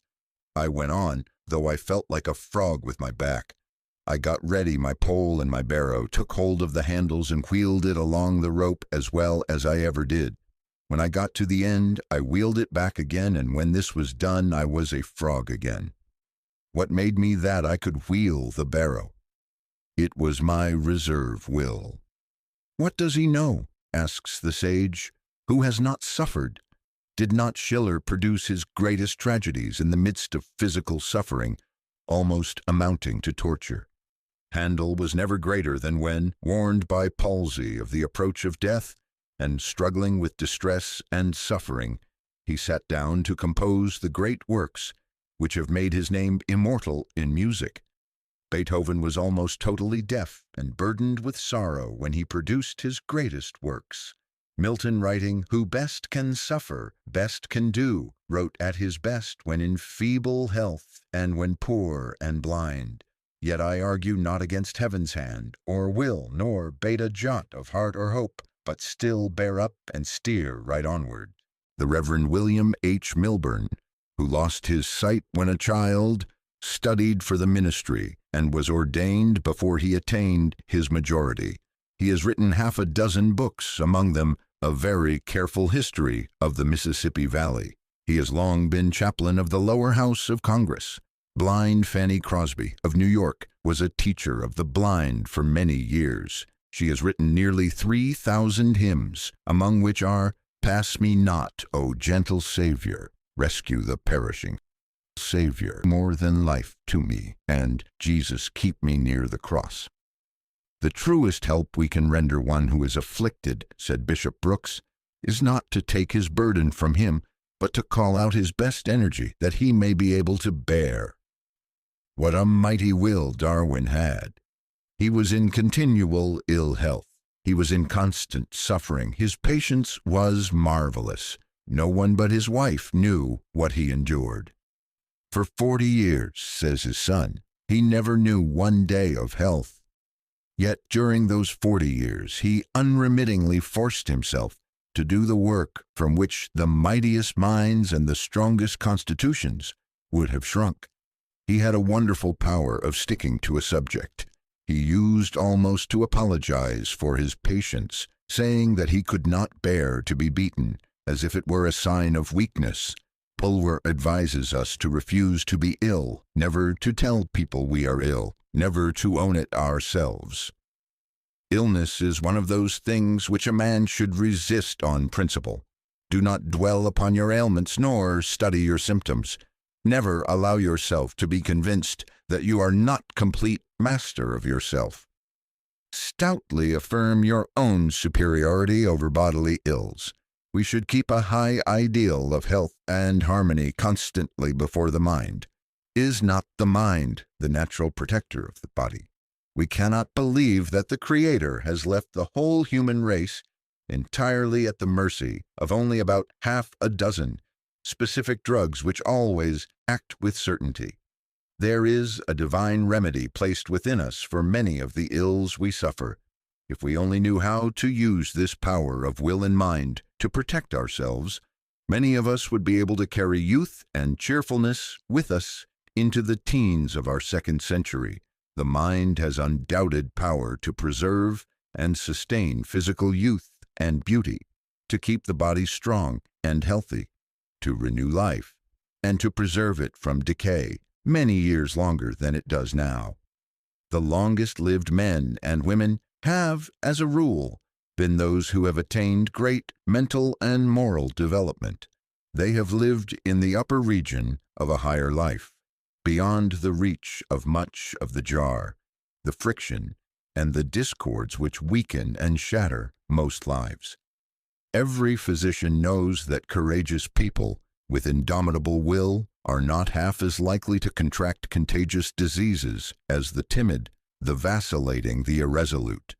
I went on, though I felt like a frog with my back. I got ready my pole and my barrow, took hold of the handles and wheeled it along the rope as well as I ever did. When I got to the end, I wheeled it back again, and when this was done, I was a frog again. What made me that I could wheel the barrow? It was my reserve will." "What does he know?" asks the sage, "who has not suffered? Did not Schiller produce his greatest tragedies in the midst of physical suffering, almost amounting to torture? Handel was never greater than when, warned by palsy of the approach of death, and struggling with distress and suffering, he sat down to compose the great works which have made his name immortal in music. Beethoven was almost totally deaf and burdened with sorrow when he produced his greatest works. Milton, writing, 'Who best can suffer, best can do,' wrote at his best when in feeble health and when poor and blind. Yet I argue not against heaven's hand or will, nor bate a jot of heart or hope, but still bear up and steer right onward." The Reverend William H. Milburn, who lost his sight when a child, studied for the ministry, and was ordained before he attained his majority. He has written 6 books, among them a very careful history of the Mississippi Valley. He has long been chaplain of the lower house of Congress. Blind Fanny Crosby of New York was a teacher of the blind for many years. She has written nearly 3,000 hymns, among which are "Pass Me Not, O Gentle Savior," "Rescue the Perishing," "Savior, More Than Life to Me," and "Jesus, Keep Me Near the Cross." "The truest help we can render one who is afflicted," said Bishop Brooks, "is not to take his burden from him, but to call out his best energy that he may be able to bear." What a mighty will Darwin had! He was in continual ill health. He was in constant suffering. His patience was marvelous. No one but his wife knew what he endured. For 40 years, says his son, he never knew one day of health. Yet during those 40 years, he unremittingly forced himself to do the work from which the mightiest minds and the strongest constitutions would have shrunk. He had a wonderful power of sticking to a subject. He used almost to apologize for his patience, saying that he could not bear to be beaten, as if it were a sign of weakness. Bulwer advises us to refuse to be ill, never to tell people we are ill, never to own it ourselves. Illness is one of those things which a man should resist on principle. Do not dwell upon your ailments, nor study your symptoms. Never allow yourself to be convinced that you are not complete master of yourself. Stoutly affirm your own superiority over bodily ills. We should keep a high ideal of health and harmony constantly before the mind. Is not the mind the natural protector of the body? We cannot believe that the Creator has left the whole human race entirely at the mercy of only about half a dozen specific drugs which always act with certainty. There is a divine remedy placed within us for many of the ills we suffer. If we only knew how to use this power of will and mind to protect ourselves, many of us would be able to carry youth and cheerfulness with us into the teens of our second century. The mind has undoubted power to preserve and sustain physical youth and beauty, to keep the body strong and healthy, to renew life, and to preserve it from decay many years longer than it does now. The longest-lived men and women have, as a rule, been those who have attained great mental and moral development. They have lived in the upper region of a higher life, beyond the reach of much of the jar, the friction, and the discords which weaken and shatter most lives. Every physician knows that courageous people with indomitable will are not half as likely to contract contagious diseases as the timid, the vacillating, the irresolute.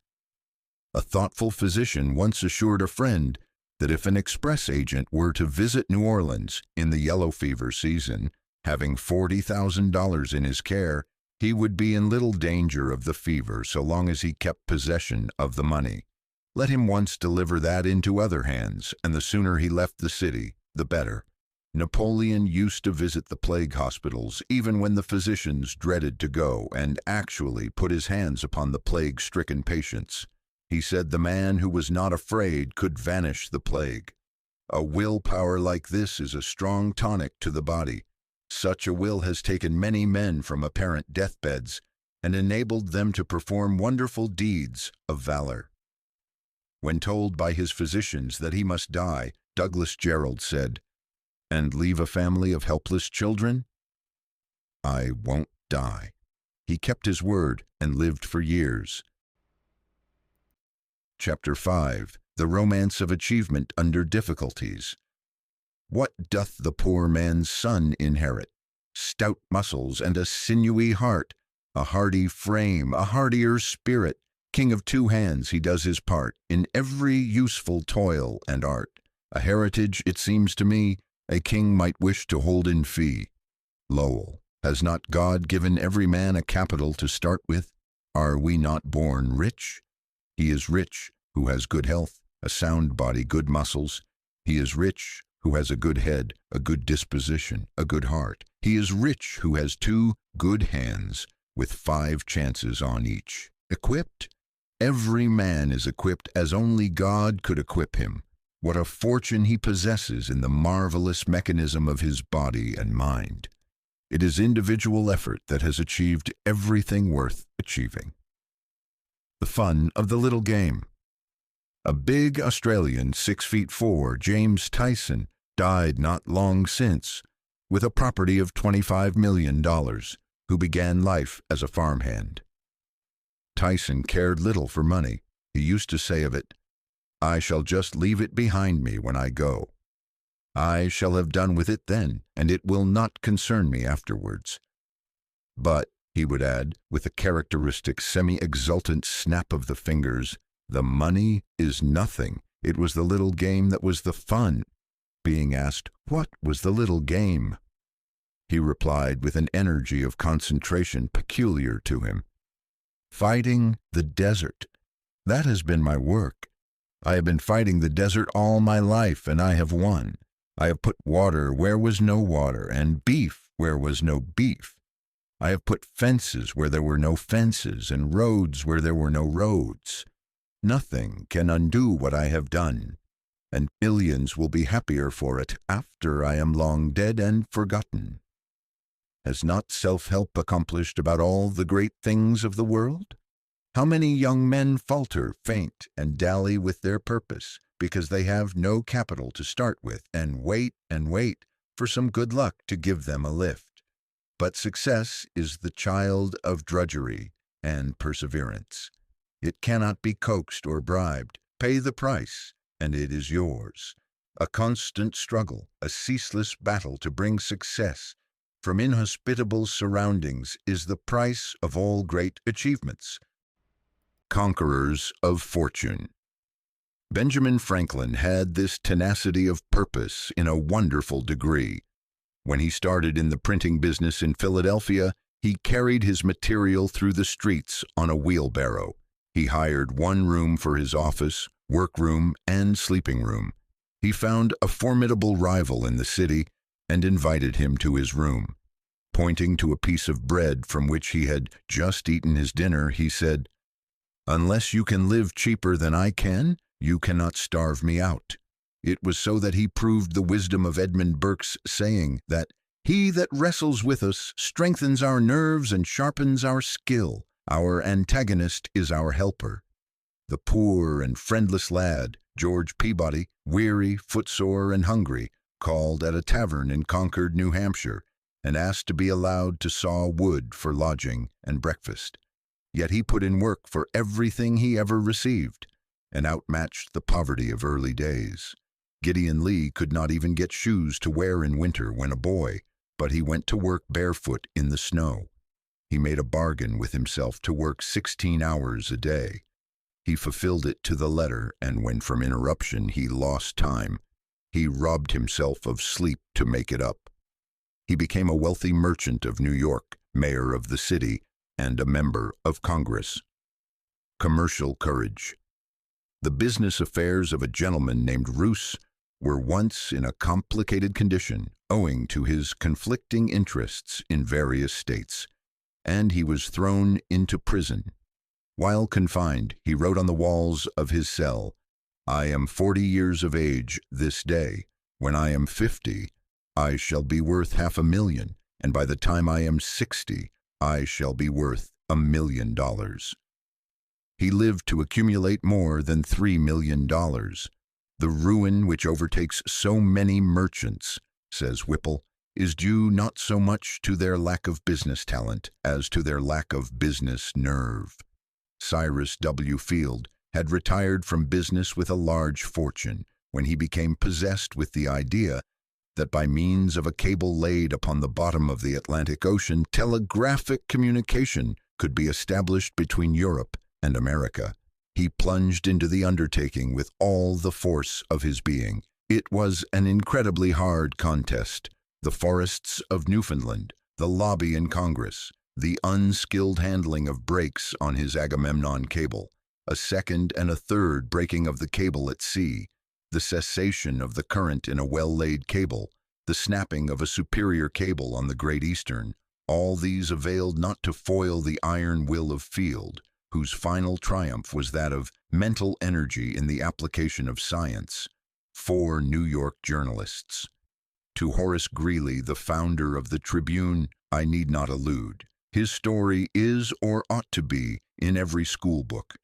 A thoughtful physician once assured a friend that if an express agent were to visit New Orleans in the yellow fever season, having $40,000 in his care, he would be in little danger of the fever so long as he kept possession of the money. Let him once deliver that into other hands, and the sooner he left the city, the better. Napoleon used to visit the plague hospitals even when the physicians dreaded to go, and actually put his hands upon the plague-stricken patients. He said the man who was not afraid could vanish the plague. A willpower like this is a strong tonic to the body. Such a will has taken many men from apparent deathbeds and enabled them to perform wonderful deeds of valor. When told by his physicians that he must die, Douglas Jerrold said, "And leave a family of helpless children? I won't die." He kept his word and lived for years. Chapter 5. The Romance of Achievement Under Difficulties. What doth the poor man's son inherit? Stout muscles and a sinewy heart, a hardy frame, a hardier spirit. King of two hands, he does his part in every useful toil and art. A heritage, it seems to me, a king might wish to hold in fee. Lowell. Has not God given every man a capital to start with? Are we not born rich? He is rich who has good health, a sound body, good muscles. He is rich who has a good head, a good disposition, a good heart. He is rich who has 2 good hands, with 5 chances on each. Equipped? Every man is equipped as only God could equip him. What a fortune he possesses in the marvelous mechanism of his body and mind. It is individual effort that has achieved everything worth achieving. the fun of the little game. A big Australian 6'4", James Tyson, died not long since, with a property of $25 million, who began life as a farmhand. Tyson cared little for money. He used to say of it, "I shall just leave it behind me when I go. I shall have done with it then, and it will not concern me afterwards." But, he would add, with a characteristic semi-exultant snap of the fingers, "The money is nothing. It was the little game that was the fun." Being asked, "What was the little game?" he replied with an energy of concentration peculiar to him, "Fighting the desert. That has been my work. I have been fighting the desert all my life, and I have won. I have put water where was no water, and beef where was no beef. I have put fences where there were no fences, and roads where there were no roads. Nothing can undo what I have done, and millions will be happier for it after I am long dead and forgotten. Has not self-help accomplished about all the great things of the world? How many young men falter, faint, and dally with their purpose, because they have no capital to start with, and wait for some good luck to give them a lift. But success is the child of drudgery and perseverance. It cannot be coaxed or bribed. Pay the price, and it is yours. A constant struggle, a ceaseless battle to bring success from inhospitable surroundings is the price of all great achievements. Conquerors of fortune. Benjamin Franklin had this tenacity of purpose in a wonderful degree. When he started in the printing business in Philadelphia, he carried his material through the streets on a wheelbarrow. He hired one room for his office, workroom, and sleeping room. He found a formidable rival in the city and invited him to his room. Pointing to a piece of bread from which he had just eaten his dinner, he said, "Unless you can live cheaper than I can, you cannot starve me out." It was so that he proved the wisdom of Edmund Burke's saying that "He that wrestles with us strengthens our nerves and sharpens our skill. Our antagonist is our helper." The poor and friendless lad, George Peabody, weary, footsore, and hungry, called at a tavern in Concord, New Hampshire, and asked to be allowed to saw wood for lodging and breakfast. Yet he put in work for everything he ever received, and outmatched the poverty of early days. Gideon Lee could not even get shoes to wear in winter when a boy, but he went to work barefoot in the snow. He made a bargain with himself to work 16 hours a day. He fulfilled it to the letter, and when from interruption he lost time, he robbed himself of sleep to make it up. He became a wealthy merchant of New York, mayor of the city, and a member of Congress. Commercial courage. The business affairs of a gentleman named Roos were once in a complicated condition owing to his conflicting interests in various states, and he was thrown into prison. While confined, he wrote on the walls of his cell, "I am 40 years of age this day. When I am 50, I shall be worth $500,000, and by the time I am 60, I shall be worth $1 million." He lived to accumulate more than $3 million. The ruin which overtakes so many merchants, says Whipple, is due not so much to their lack of business talent as to their lack of business nerve. Cyrus W. Field had retired from business with a large fortune when he became possessed with the idea that by means of a cable laid upon the bottom of the Atlantic Ocean, telegraphic communication could be established between Europe and America. He plunged into the undertaking with all the force of his being. It was an incredibly hard contest. The forests of Newfoundland, the lobby in Congress, the unskilled handling of brakes on his Agamemnon cable, a second and a third breaking of the cable at sea, the cessation of the current in a well-laid cable, the snapping of a superior cable on the Great Eastern, all these availed not to foil the iron will of Field, whose final triumph was that of mental energy in the application of science. 4 New York journalists. To Horace Greeley, the founder of the Tribune, I need not allude. His story is or ought to be in every school book.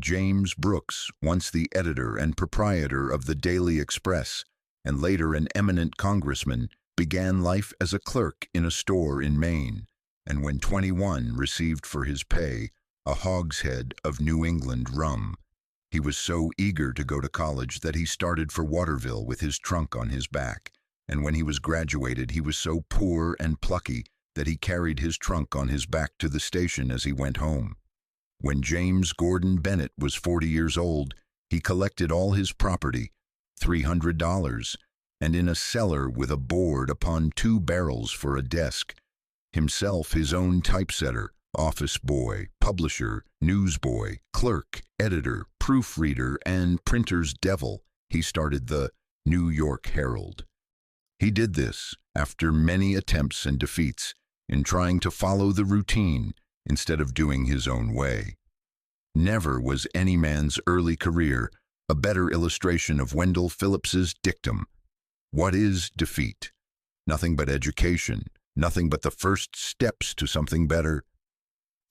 James Brooks, once the editor and proprietor of the Daily Express, and later an eminent congressman, began life as a clerk in a store in Maine, and when 21 received for his pay a hogshead of New England rum. He was so eager to go to college that he started for Waterville with his trunk on his back, and when he was graduated he was so poor and plucky that he carried his trunk on his back to the station as he went home. When James Gordon Bennett was 40 years old, he collected all his property, $300, and in a cellar with a board upon 2 barrels for a desk, himself his own typesetter, office boy, publisher, newsboy, clerk, editor, proofreader, and printer's devil, he started the New York Herald. He did this after many attempts and defeats in trying to follow the routine instead of doing his own way. Never was any man's early career a better illustration of Wendell Phillips's dictum. What is defeat? Nothing but education, nothing but the first steps to something better.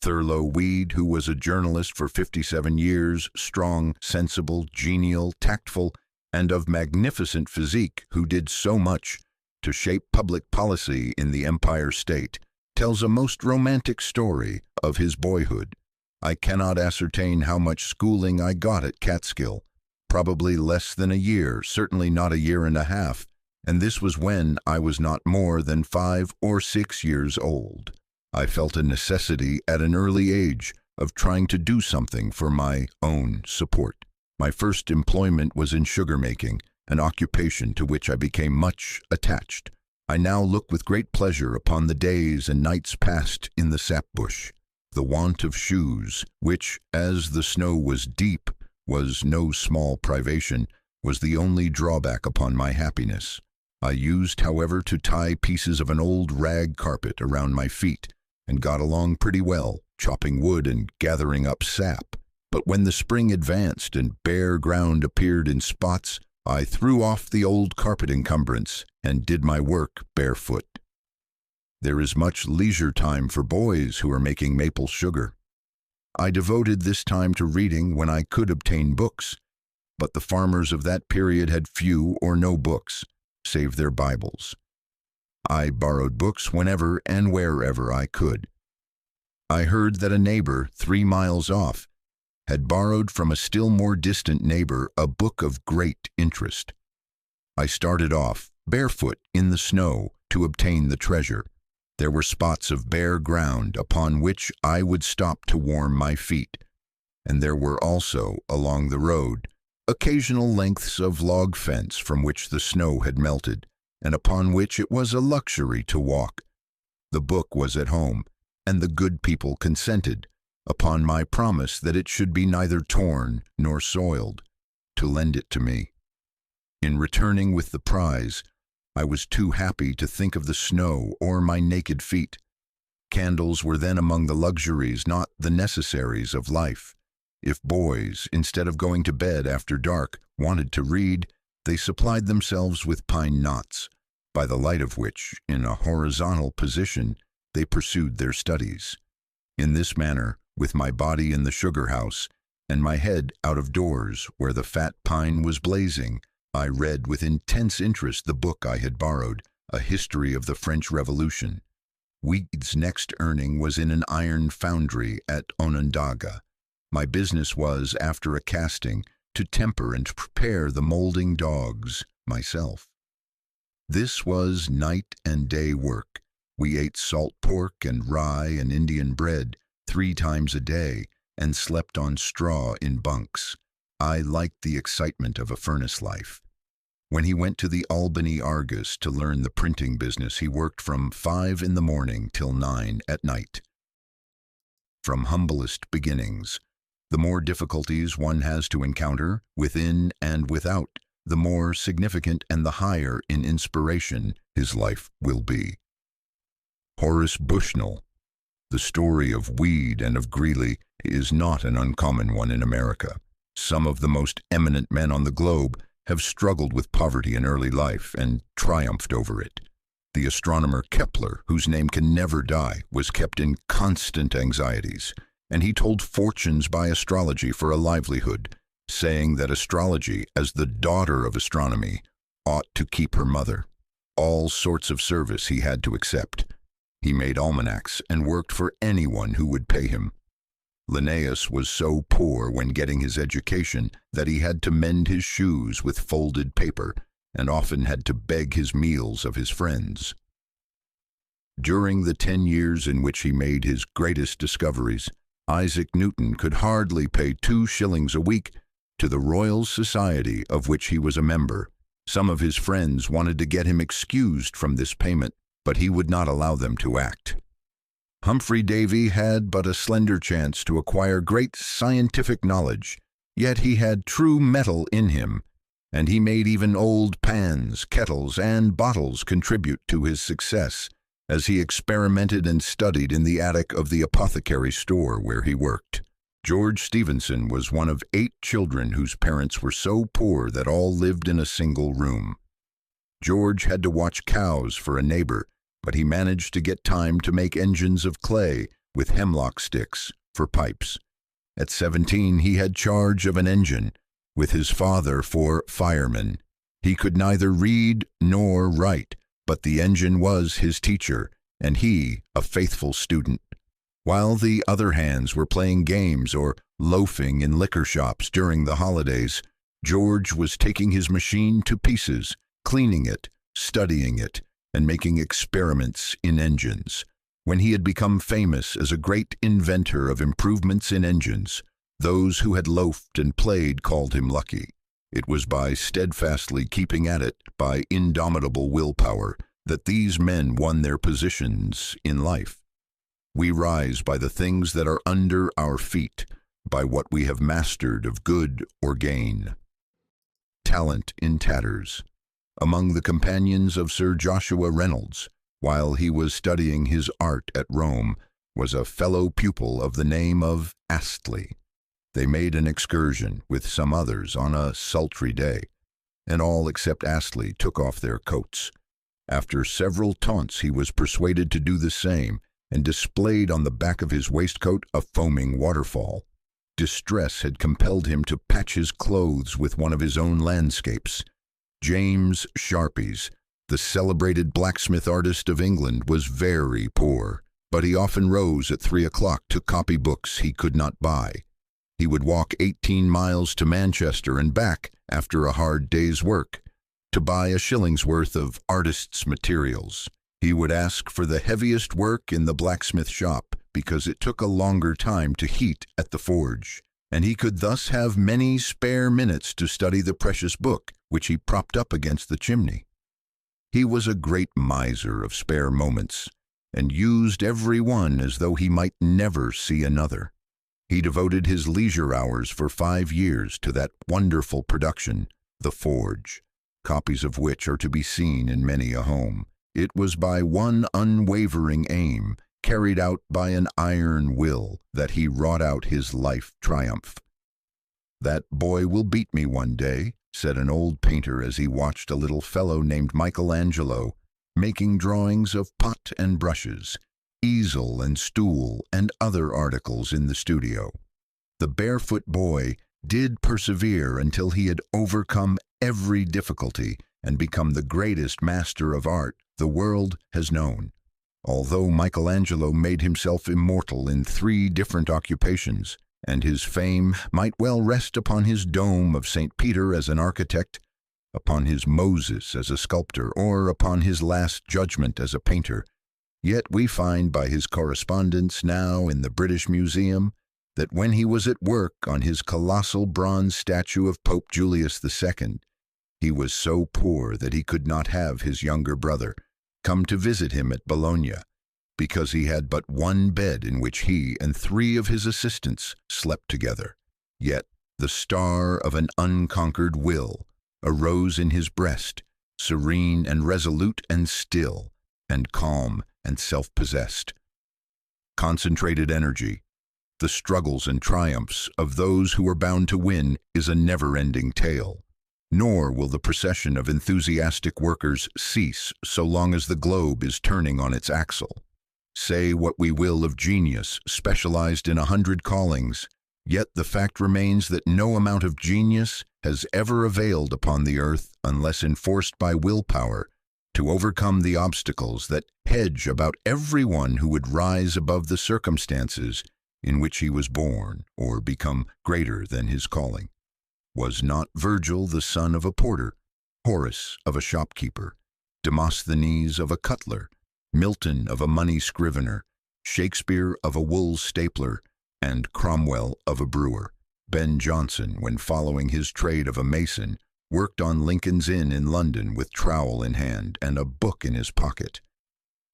Thurlow Weed, who was a journalist for 57 years, strong, sensible, genial, tactful, and of magnificent physique, who did so much to shape public policy in the Empire State, tells a most romantic story of his boyhood. I cannot ascertain how much schooling I got at Catskill, probably less than a year, certainly not a year and a half, and this was when I was not more than 5 or 6 years old. I felt a necessity at an early age of trying to do something for my own support. My first employment was in sugar making, an occupation to which I became much attached. I now look with great pleasure upon the days and nights passed in the sap bush. The want of shoes, which, as the snow was deep, was no small privation, was the only drawback upon my happiness. I used, however, to tie pieces of an old rag carpet around my feet, and got along pretty well, chopping wood and gathering up sap. But when the spring advanced and bare ground appeared in spots, I threw off the old carpet encumbrance and did my work barefoot. There is much leisure time for boys who are making maple sugar. I devoted this time to reading when I could obtain books, but the farmers of that period had few or no books, save their Bibles. I borrowed books whenever and wherever I could. I heard that a neighbor 3 miles off had borrowed from a still more distant neighbor a book of great interest. I started off, barefoot in the snow, to obtain the treasure. There were spots of bare ground upon which I would stop to warm my feet, and there were also, along the road, occasional lengths of log fence from which the snow had melted, and upon which it was a luxury to walk. The book was at home, and the good people consented, upon my promise that it should be neither torn nor soiled, to lend it to me. In returning with the prize, I was too happy to think of the snow or my naked feet. Candles were then among the luxuries, not the necessaries of life. If boys, instead of going to bed after dark, wanted to read, they supplied themselves with pine knots, by the light of which, in a horizontal position, they pursued their studies. In this manner, with my body in the sugar house, and my head out of doors where the fat pine was blazing, I read with intense interest the book I had borrowed, A History of the French Revolution. Weed's next earning was in an iron foundry at Onondaga. My business was, after a casting, to temper and prepare the molding dogs myself. This was night and day work. We ate salt pork and rye and Indian bread 3 times a day and slept on straw in bunks. I liked the excitement of a furnace life. When he went to the Albany Argus to learn the printing business, he worked from 5 in the morning till 9 at night. From humblest beginnings, the more difficulties one has to encounter, within and without, the more significant and the higher in inspiration his life will be. Horace Bushnell. The story of Weed and of Greeley is not an uncommon one in America. Some of the most eminent men on the globe have struggled with poverty in early life and triumphed over it. The astronomer Kepler, whose name can never die, was kept in constant anxieties. and he told fortunes by astrology for a livelihood, saying that astrology, as the daughter of astronomy, ought to keep her mother. All sorts of service he had to accept. He made almanacs and worked for anyone who would pay him. Linnaeus was so poor when getting his education that he had to mend his shoes with folded paper and often had to beg his meals of his friends. During the 10 years in which he made his greatest discoveries, Isaac Newton could hardly pay 2 shillings a week to the Royal Society of which he was a member. Some of his friends wanted to get him excused from this payment, but he would not allow them to act. Humphrey Davy had but a slender chance to acquire great scientific knowledge, yet he had true metal in him, and he made even old pans, kettles, and bottles contribute to his success as he experimented and studied in the attic of the apothecary store where he worked. George Stephenson was one of 8 children whose parents were so poor that all lived in a single room. George had to watch cows for a neighbor, but he managed to get time to make engines of clay with hemlock sticks for pipes. At 17, he had charge of an engine, with his father for fireman. He could neither read nor write, but the engine was his teacher, and he a faithful student. While the other hands were playing games or loafing in liquor shops during the holidays, George was taking his machine to pieces, cleaning it, studying it, and making experiments in engines. When he had become famous as a great inventor of improvements in engines, those who had loafed and played called him lucky. It was by steadfastly keeping at it, by indomitable willpower, that these men won their positions in life. We rise by the things that are under our feet, by what we have mastered of good or gain. Talent in tatters. Among the companions of Sir Joshua Reynolds, while he was studying his art at Rome, was a fellow pupil of the name of Astley. They made an excursion with some others on a sultry day, and all except Astley took off their coats. After several taunts he was persuaded to do the same, and displayed on the back of his waistcoat a foaming waterfall. Distress had compelled him to patch his clothes with one of his own landscapes. James Sharpies, the celebrated blacksmith artist of England, was very poor, but he often rose at 3 o'clock to copy books he could not buy. He would walk 18 miles to Manchester and back after a hard day's work to buy a shilling's worth of artist's materials. He would ask for the heaviest work in the blacksmith shop because it took a longer time to heat at the forge, and he could thus have many spare minutes to study the precious book which he propped up against the chimney. He was a great miser of spare moments, and used every one as though he might never see another. He devoted his leisure hours for 5 years to that wonderful production, The Forge, copies of which are to be seen in many a home. It was by one unwavering aim, carried out by an iron will, that he wrought out his life triumph. "That boy will beat me one day," said an old painter as he watched a little fellow named Michelangelo making drawings of pot and brushes, easel and stool, and other articles in the studio. The barefoot boy did persevere until he had overcome every difficulty and become the greatest master of art the world has known. Although Michelangelo made himself immortal in 3 different occupations, and his fame might well rest upon his dome of St. Peter as an architect, upon his Moses as a sculptor, or upon his Last Judgment as a painter, yet we find by his correspondence now in the British Museum that when he was at work on his colossal bronze statue of Pope Julius II, he was so poor that he could not have his younger brother come to visit him at Bologna, because he had but one bed in which he and 3 of his assistants slept together. Yet the star of an unconquered will arose in his breast, serene and resolute and still, and calm and self-possessed. Concentrated energy, the struggles and triumphs of those who are bound to win, is a never-ending tale. Nor will the procession of enthusiastic workers cease so long as the globe is turning on its axle. Say what we will of genius, specialized in 100 callings, yet the fact remains that no amount of genius has ever availed upon the earth unless enforced by willpower to overcome the obstacles that hedge about everyone who would rise above the circumstances in which he was born or become greater than his calling. Was not Virgil the son of a porter, Horace of a shopkeeper, Demosthenes of a cutler, Milton of a money scrivener, Shakespeare of a wool stapler, and Cromwell of a brewer? Ben Jonson, when following his trade of a mason, worked on Lincoln's Inn in London with trowel in hand and a book in his pocket.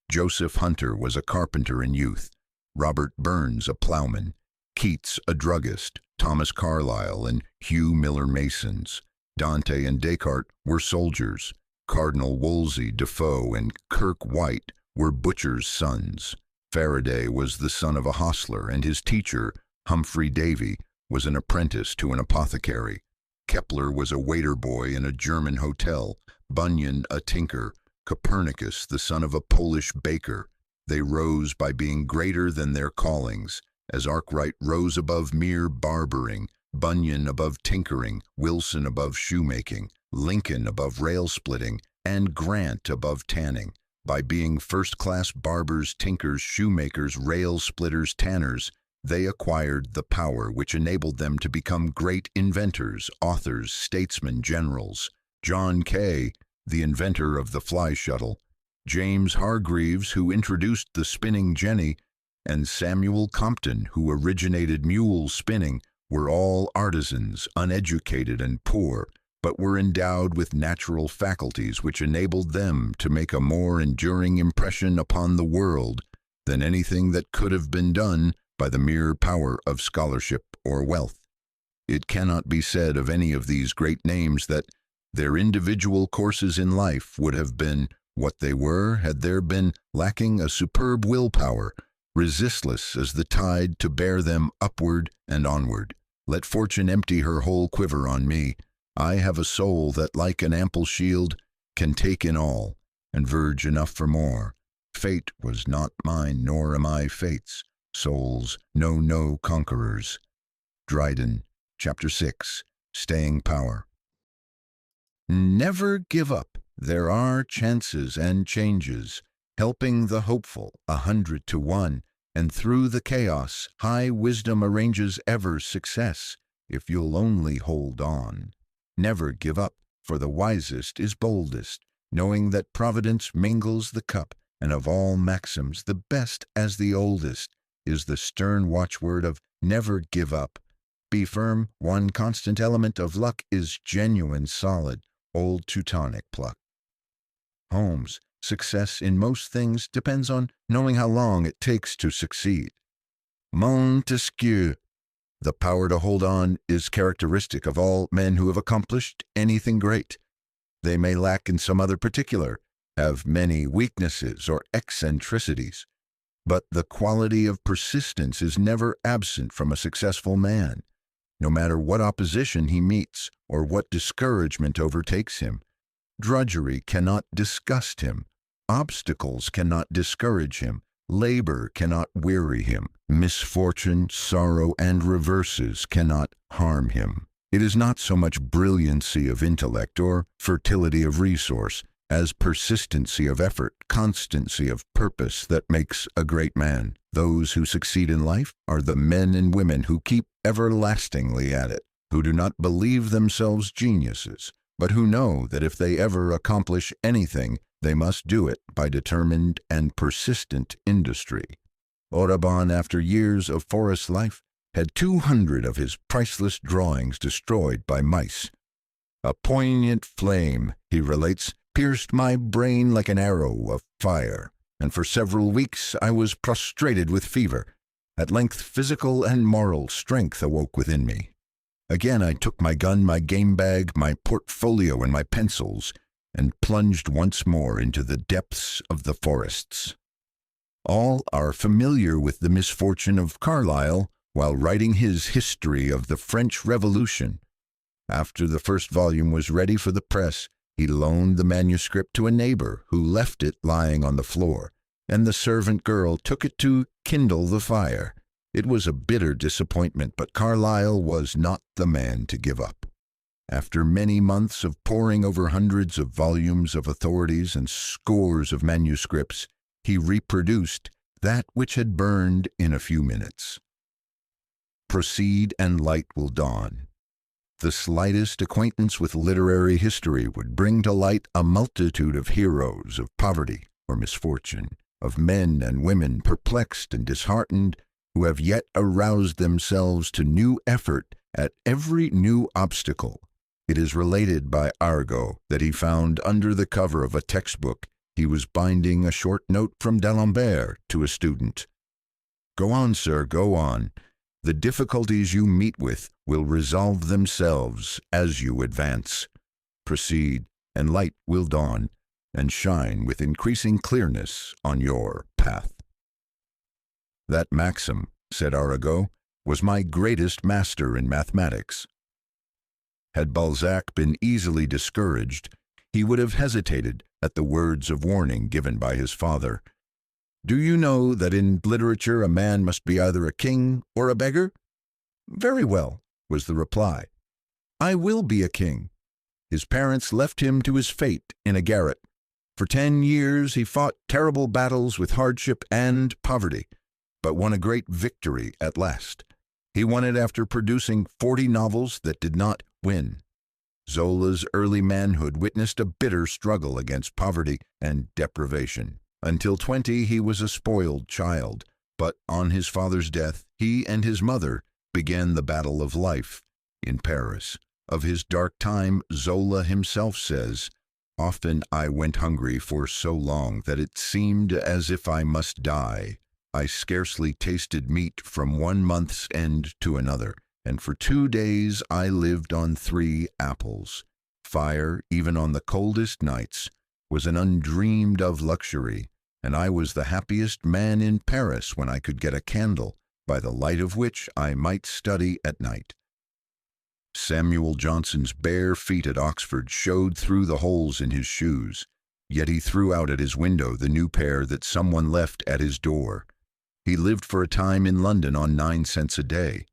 Joseph Hunter was a carpenter in youth, Robert Burns a plowman, Keats a druggist, Thomas Carlyle and Hugh Miller masons. Dante and Descartes were soldiers. Cardinal Wolsey, Defoe, and Kirk White were butchers' sons. Faraday was the son of a hostler, and his teacher, Humphrey Davy, was an apprentice to an apothecary. Kepler was a waiter boy in a German hotel, Bunyan a tinker, Copernicus the son of a Polish baker. They rose by being greater than their callings, as Arkwright rose above mere barbering, Bunyan above tinkering, Wilson above shoemaking, Lincoln above rail-splitting, and Grant above tanning. By being first-class barbers, tinkers, shoemakers, rail-splitters, tanners, they acquired the power which enabled them to become great inventors, authors, statesmen, generals. John Kay, the inventor of the fly shuttle, James Hargreaves, who introduced the spinning jenny, and Samuel Compton, who originated mule spinning, were all artisans, uneducated and poor, but were endowed with natural faculties which enabled them to make a more enduring impression upon the world than anything that could have been done by the mere power of scholarship or wealth. It cannot be said of any of these great names that their individual courses in life would have been what they were had there been lacking a superb willpower, resistless as the tide to bear them upward and onward. Let fortune empty her whole quiver on me. I have a soul that, like an ample shield, can take in all, and verge enough for more. Fate was not mine, nor am I fate's. Souls know no conquerors. Dryden, Chapter 6, Staying Power. Never give up. There are chances and changes, helping the hopeful 100 to 1, and through the chaos, high wisdom arranges ever success, if you'll only hold on. Never give up, for the wisest is boldest, knowing that Providence mingles the cup, and of all maxims the best as the oldest is the stern watchword of never give up. Be firm, one constant element of luck is genuine, solid, old Teutonic pluck. Holmes, success in most things depends on knowing how long it takes to succeed. Montesquieu, the power to hold on is characteristic of all men who have accomplished anything great. They may lack in some other particular, have many weaknesses or eccentricities, but the quality of persistence is never absent from a successful man. No matter what opposition he meets or what discouragement overtakes him, drudgery cannot disgust him, obstacles cannot discourage him, labor cannot weary him, misfortune, sorrow, and reverses cannot harm him. It is not so much brilliancy of intellect or fertility of resource as persistency of effort, constancy of purpose that makes a great man. Those who succeed in life are the men and women who keep everlastingly at it, who do not believe themselves geniuses, but who know that if they ever accomplish anything, they must do it by determined and persistent industry. Audubon, after years of forest life, had 200 of his priceless drawings destroyed by mice. A poignant flame, he relates, pierced my brain like an arrow of fire, and for several weeks I was prostrated with fever. At length physical and moral strength awoke within me. Again I took my gun, my game bag, my portfolio, and my pencils, and plunged once more into the depths of the forests. All are familiar with the misfortune of Carlyle while writing his history of the French Revolution. After the first volume was ready for the press, he loaned the manuscript to a neighbor who left it lying on the floor, and the servant girl took it to kindle the fire. It was a bitter disappointment, but Carlyle was not the man to give up. After many months of poring over hundreds of volumes of authorities and scores of manuscripts, he reproduced that which had burned in a few minutes. Proceed and light will dawn. The slightest acquaintance with literary history would bring to light a multitude of heroes of poverty or misfortune, of men and women perplexed and disheartened, who have yet aroused themselves to new effort at every new obstacle. It is related by Arago that he found under the cover of a textbook he was binding a short note from D'Alembert to a student. "Go on, sir, go on. The difficulties you meet with will resolve themselves as you advance. Proceed, and light will dawn, and shine with increasing clearness on your path." That maxim, said Arago, was my greatest master in mathematics. Had Balzac been easily discouraged, he would have hesitated at the words of warning given by his father. "Do you know that in literature a man must be either a king or a beggar?" "Very well," was the reply. "I will be a king." His parents left him to his fate in a garret. For 10 years he fought terrible battles with hardship and poverty, but won a great victory at last. He won it after producing 40 novels that did not win. Zola's early manhood witnessed a bitter struggle against poverty and deprivation. Until 20, he was a spoiled child, but on his father's death, he and his mother began the battle of life in Paris. Of his dark time, Zola himself says, "Often I went hungry for so long that it seemed as if I must die. I scarcely tasted meat from one month's end to another, and for 2 days I lived on 3 apples. Fire, even on the coldest nights, was an undreamed-of luxury, and I was the happiest man in Paris when I could get a candle, by the light of which I might study at night." Samuel Johnson's bare feet at Oxford showed through the holes in his shoes, yet he threw out at his window the new pair that someone left at his door. He lived for a time in London on 9 cents a day.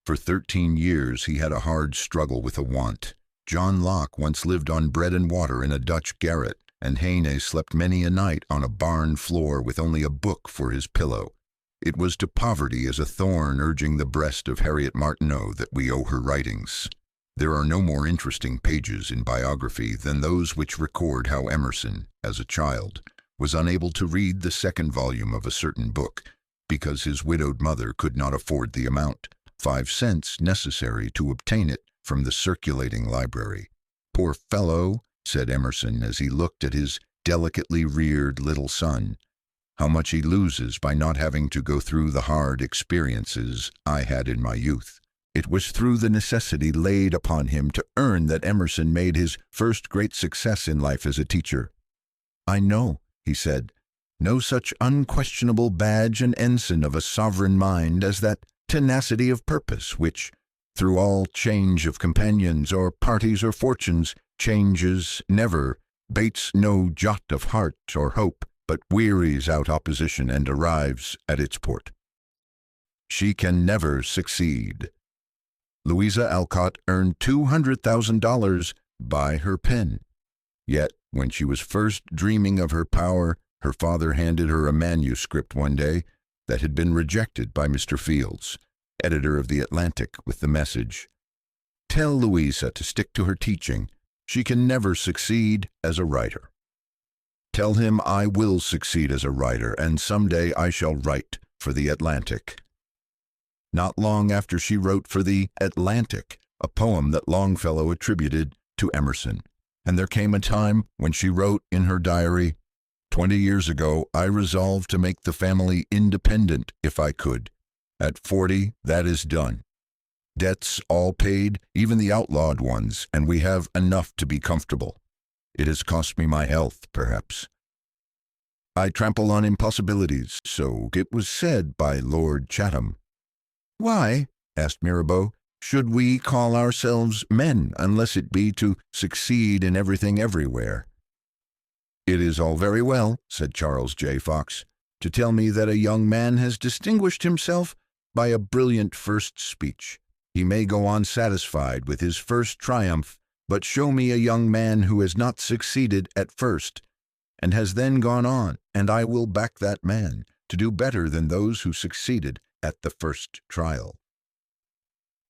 For 13 years he had a hard struggle with a want. John Locke once lived on bread and water in a Dutch garret, and Heine slept many a night on a barn floor with only a book for his pillow. It was to poverty as a thorn urging the breast of Harriet Martineau that we owe her writings. There are no more interesting pages in biography than those which record how Emerson, as a child, was unable to read the 2nd volume of a certain book, because his widowed mother could not afford the amount, 5 cents, necessary to obtain it from the circulating library. "Poor fellow," said Emerson as he looked at his delicately reared little son, "how much he loses by not having to go through the hard experiences I had in my youth." It was through the necessity laid upon him to earn that Emerson made his first great success in life as a teacher. "I know," he said, "no such unquestionable badge and ensign of a sovereign mind as that tenacity of purpose which, through all change of companions or parties or fortunes, changes never, bates no jot of heart or hope, but wearies out opposition and arrives at its port. She can never succeed." Louisa Alcott earned $200,000 by her pen. Yet, when she was first dreaming of her power, her father handed her a manuscript one day that had been rejected by Mr. Fields, editor of The Atlantic, with the message, "Tell Louisa to stick to her teaching. She can never succeed as a writer." Tell him I will succeed as a writer, and someday I shall write for The Atlantic. Not long after she wrote for The Atlantic a poem that Longfellow attributed to Emerson, and there came a time when she wrote in her diary, "20 years ago I resolved to make the family independent if I could. At 40, that is done. Debts all paid, even the outlawed ones, and we have enough to be comfortable. It has cost me my health, perhaps. I trample on impossibilities, so it was said by Lord Chatham." "Why," asked Mirabeau, "should we call ourselves men, unless it be to succeed in everything everywhere?" "It is all very well," said Charles J. Fox, to tell me that a young man has distinguished himself by a brilliant first speech. He may go on satisfied with his first triumph, but show me a young man who has not succeeded at first, and has then gone on, and I will back that man to do better than those who succeeded at the first trial.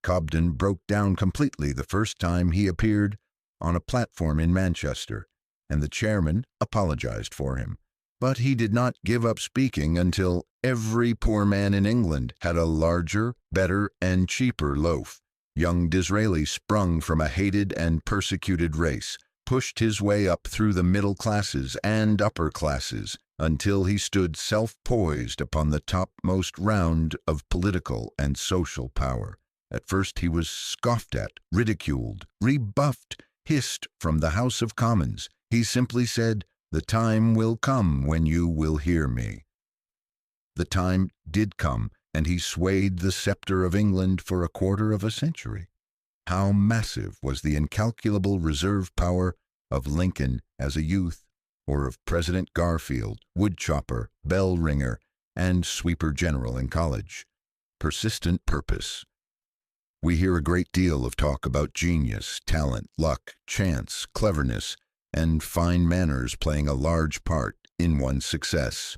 Cobden broke down completely the first time he appeared on a platform in Manchester, and the chairman apologized for him. But he did not give up speaking until every poor man in England had a larger, better, and cheaper loaf. Young Disraeli, sprung from a hated and persecuted race, pushed his way up through the middle classes and upper classes until he stood self-poised upon the topmost round of political and social power. At first he was scoffed at, ridiculed, rebuffed, hissed from the House of Commons. He simply said, "The time will come when you will hear me." The time did come, and he swayed the scepter of England for a quarter of a century. How massive was the incalculable reserve power of Lincoln as a youth, or of President Garfield, woodchopper, bell ringer, and sweeper general in college. Persistent purpose. We hear a great deal of talk about genius, talent, luck, chance, cleverness, and fine manners playing a large part in one's success.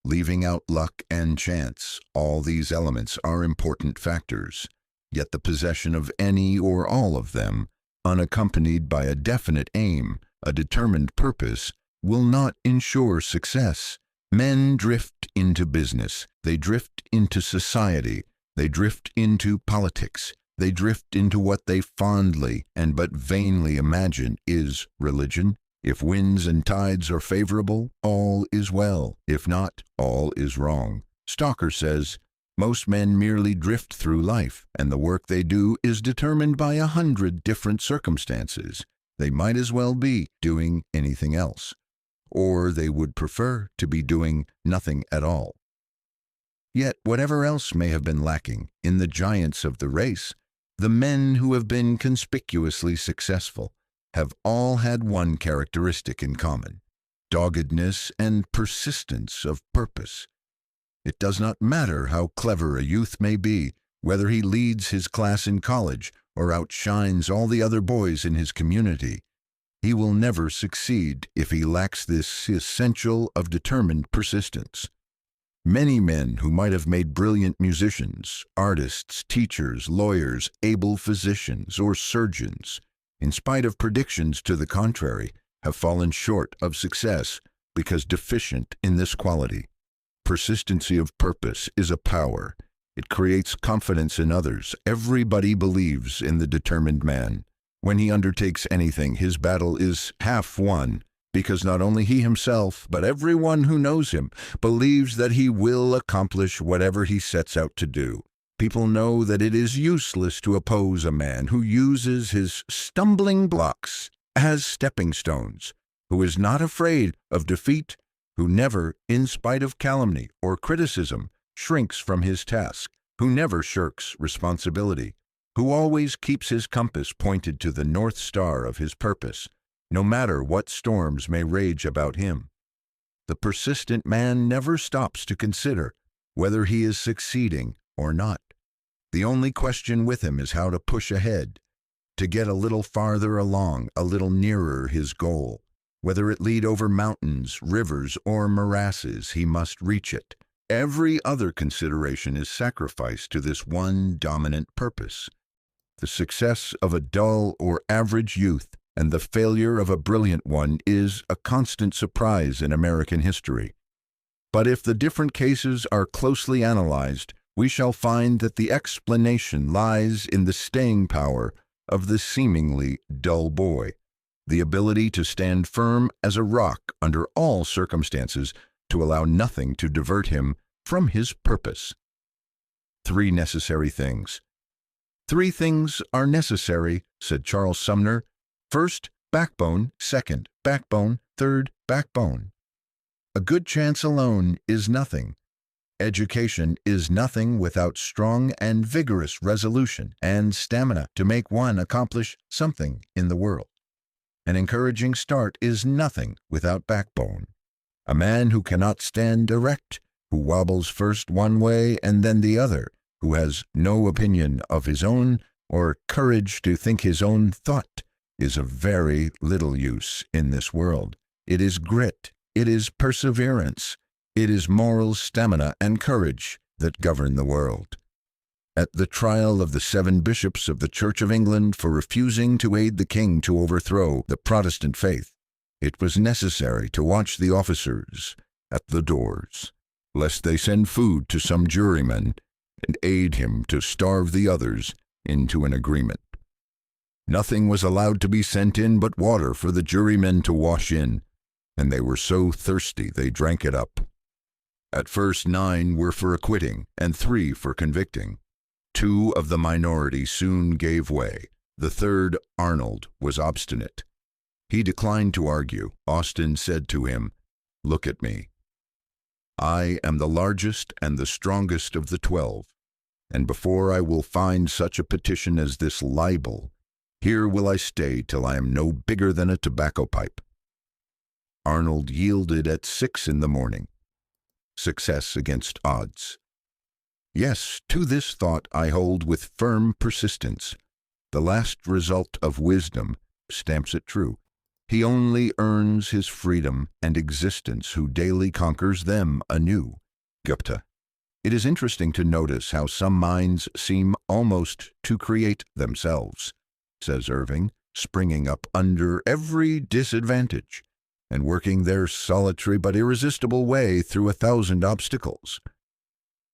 Leaving out luck and chance, all these elements are important factors, yet the possession of any or all of them, unaccompanied by a definite aim, a determined purpose, will not ensure success. Men drift into business, they drift into society, they drift into politics, they drift into what they fondly and but vainly imagine is religion. If winds and tides are favorable, all is well. If not, all is wrong. Stalker says, most men merely drift through life, and the work they do is determined by 100 different circumstances. They might as well be doing anything else, or they would prefer to be doing nothing at all. Yet whatever else may have been lacking in the giants of the race, the men who have been conspicuously successful have all had one characteristic in common: doggedness and persistence of purpose. It does not matter how clever a youth may be, whether he leads his class in college or outshines all the other boys in his community. He will never succeed if he lacks this essential of determined persistence. Many men who might have made brilliant musicians, artists, teachers, lawyers, able physicians, or surgeons, in spite of predictions to the contrary, have fallen short of success because deficient in this quality. Persistency of purpose is a power. It creates confidence in others. Everybody believes in the determined man. When he undertakes anything, his battle is half won, because not only he himself, but everyone who knows him, believes that he will accomplish whatever he sets out to do. People know that it is useless to oppose a man who uses his stumbling blocks as stepping stones, who is not afraid of defeat, who never, in spite of calumny or criticism, shrinks from his task, who never shirks responsibility, who always keeps his compass pointed to the North Star of his purpose, no matter what storms may rage about him. The persistent man never stops to consider whether he is succeeding or not. The only question with him is how to push ahead, to get a little farther along, a little nearer his goal. Whether it lead over mountains, rivers, or morasses, he must reach it. Every other consideration is sacrificed to this one dominant purpose. The success of a dull or average youth and the failure of a brilliant one is a constant surprise in American history. But if the different cases are closely analyzed, we shall find that the explanation lies in the staying power of the seemingly dull boy, the ability to stand firm as a rock under all circumstances, to allow nothing to divert him from his purpose. 3 necessary things. 3 things are necessary, said Charles Sumner. First, backbone. Second, backbone. Third, backbone. A good chance alone is nothing. Education is nothing without strong and vigorous resolution and stamina to make one accomplish something in the world. An encouraging start is nothing without backbone. A man who cannot stand erect who wobbles first one way and then the other, who has no opinion of his own or courage to think his own thought, is of very little use in this world. It is grit, it is perseverance, it is moral stamina and courage that govern the world. At the trial of the 7 bishops of the Church of England for refusing to aid the king to overthrow the Protestant faith, it was necessary to watch the officers at the doors, lest they send food to some juryman and aid him to starve the others into an agreement. Nothing was allowed to be sent in but water for the jurymen to wash in, and they were so thirsty they drank it up. At first 9 were for acquitting and 3 for convicting. 2 of the minority soon gave way. The third, Arnold, was obstinate. He declined to argue. Austin said to him, "Look at me. I am the largest and the strongest of the 12, and before I will find such a petition as this libel, here will I stay till I am no bigger than a tobacco pipe." Arnold yielded at 6 in the morning. Success against odds. Yes, to this thought I hold with firm persistence. The last result of wisdom stamps it true. He only earns his freedom and existence who daily conquers them anew. Gupta. It is interesting to notice how some minds seem almost to create themselves, says Irving, springing up under every disadvantage and working their solitary but irresistible way through 1,000 obstacles.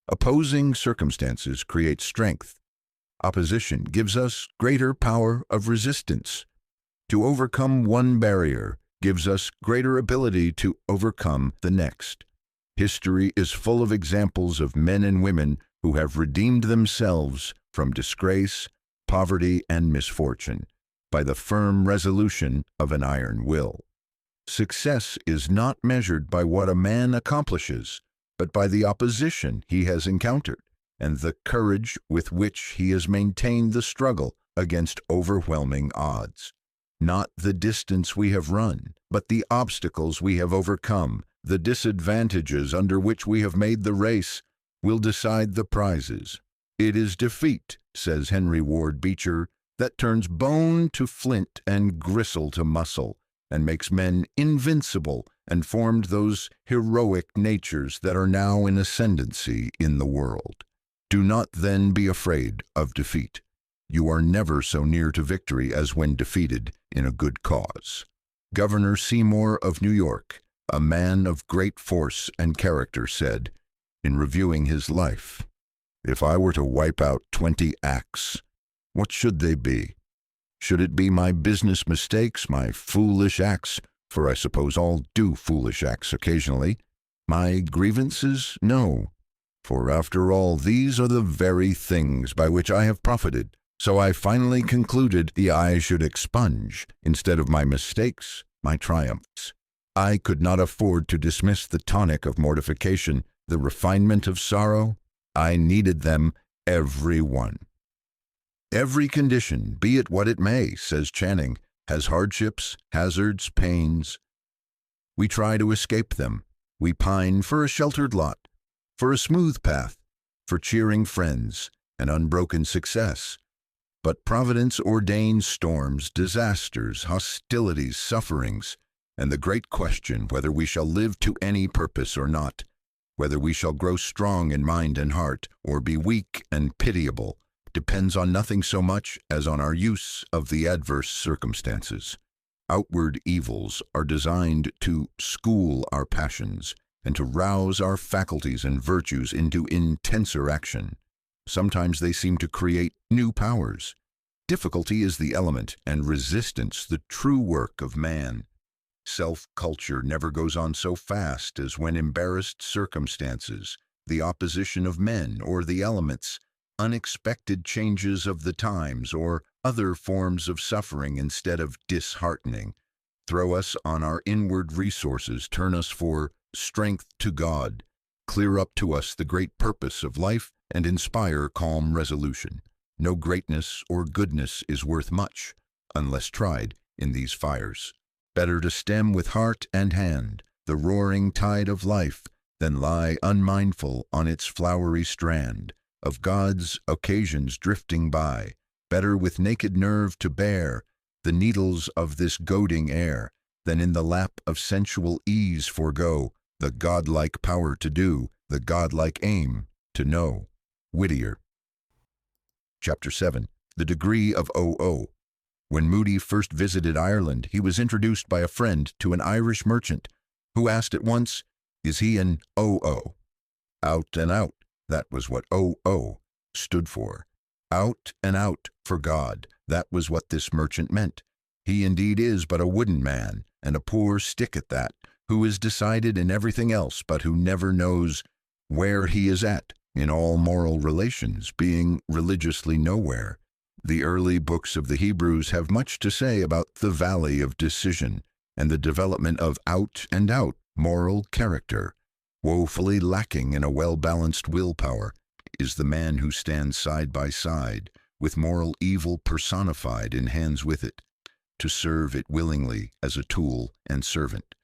Opposing circumstances create strength. Opposition gives us greater power of resistance. To overcome one barrier gives us greater ability to overcome the next. History is full of examples of men and women who have redeemed themselves from disgrace, poverty, and misfortune by the firm resolution of an iron will. Success is not measured by what a man accomplishes, but by the opposition he has encountered and the courage with which he has maintained the struggle against overwhelming odds. Not the distance we have run, but the obstacles we have overcome, the disadvantages under which we have made the race, will decide the prizes. It is defeat, says Henry Ward Beecher, that turns bone to flint and gristle to muscle, and makes men invincible and formed those heroic natures that are now in ascendancy in the world. Do not then be afraid of defeat. You are never so near to victory as when defeated in a good cause. Governor Seymour of New York, a man of great force and character, said, in reviewing his life, "If I were to wipe out 20 acts, what should they be? Should it be my business mistakes, my foolish acts, for I suppose all do foolish acts occasionally, my grievances? No, for after all these are the very things by which I have profited. So I finally concluded I should expunge, instead of my mistakes, my triumphs. I could not afford to dismiss the tonic of mortification, the refinement of sorrow. I needed them, every one. Every condition, be it what it may, says Channing, has hardships, hazards, pains. We try to escape them. We pine for a sheltered lot, for a smooth path, for cheering friends, and unbroken success. But Providence ordains storms, disasters, hostilities, sufferings, and the great question whether we shall live to any purpose or not, whether we shall grow strong in mind and heart, or be weak and pitiable, depends on nothing so much as on our use of the adverse circumstances. Outward evils are designed to school our passions and to rouse our faculties and virtues into intenser action. Sometimes they seem to create new powers. Difficulty is the element, and resistance the true work of man. Self-culture never goes on so fast as when embarrassed circumstances, the opposition of men or the elements, unexpected changes of the times, or other forms of suffering instead of disheartening, throw us on our inward resources, turn us for strength to God, clear up to us the great purpose of life, and inspire calm resolution. No greatness or goodness is worth much, unless tried in these fires. Better to stem with heart and hand the roaring tide of life than lie unmindful on its flowery strand, of God's occasions drifting by. Better with naked nerve to bear the needles of this goading air, than in the lap of sensual ease forego the godlike power to do, the godlike aim to know. Whittier. Chapter 7. The Degree of O.O. When Moody first visited Ireland, he was introduced by a friend to an Irish merchant, who asked at once, "Is he an O.O.?" Out and out, that was what O.O. stood for. Out and out for God, that was what this merchant meant. He indeed is but a wooden man, and a poor stick at that, who is decided in everything else, but who never knows where he is at in all moral relations, being religiously nowhere. The early books of the Hebrews have much to say about the valley of decision and the development of out-and-out moral character. Woefully lacking in a well-balanced willpower is the man who stands side by side with moral evil personified in hands with it, to serve it willingly as a tool and servant.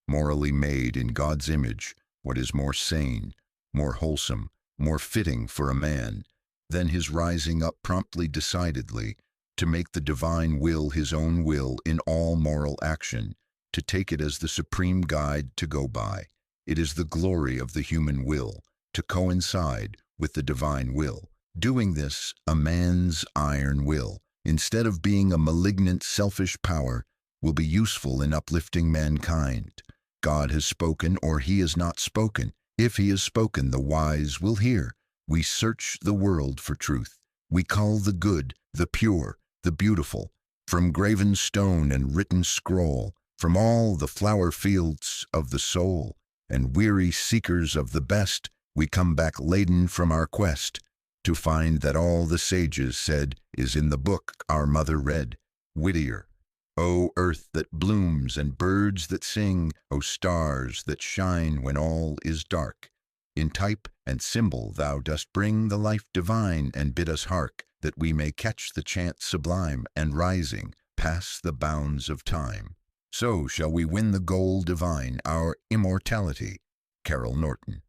Morally made in God's image, what is more sane, more wholesome, more fitting for a man than his rising up promptly decidedly to make the divine will his own will in all moral action, to take it as the supreme guide to go by. It is the glory of the human will to coincide with the divine will. Doing this, a man's iron will, instead of being a malignant, selfish power, will be useful in uplifting mankind. God has spoken, or he has not spoken. If he has spoken, the wise will hear. We search the world for truth. We call the good, the pure, the beautiful, from graven stone and written scroll, from all the flower fields of the soul, and weary seekers of the best, we come back laden from our quest, to find that all the sages said is in the book our mother read. Whittier. O earth that blooms and birds that sing, O stars that shine when all is dark, in type and symbol thou dost bring the life divine, and bid us hark, that we may catch the chant sublime, and rising, pass the bounds of time. So shall we win the goal divine, our immortality. Carol Norton.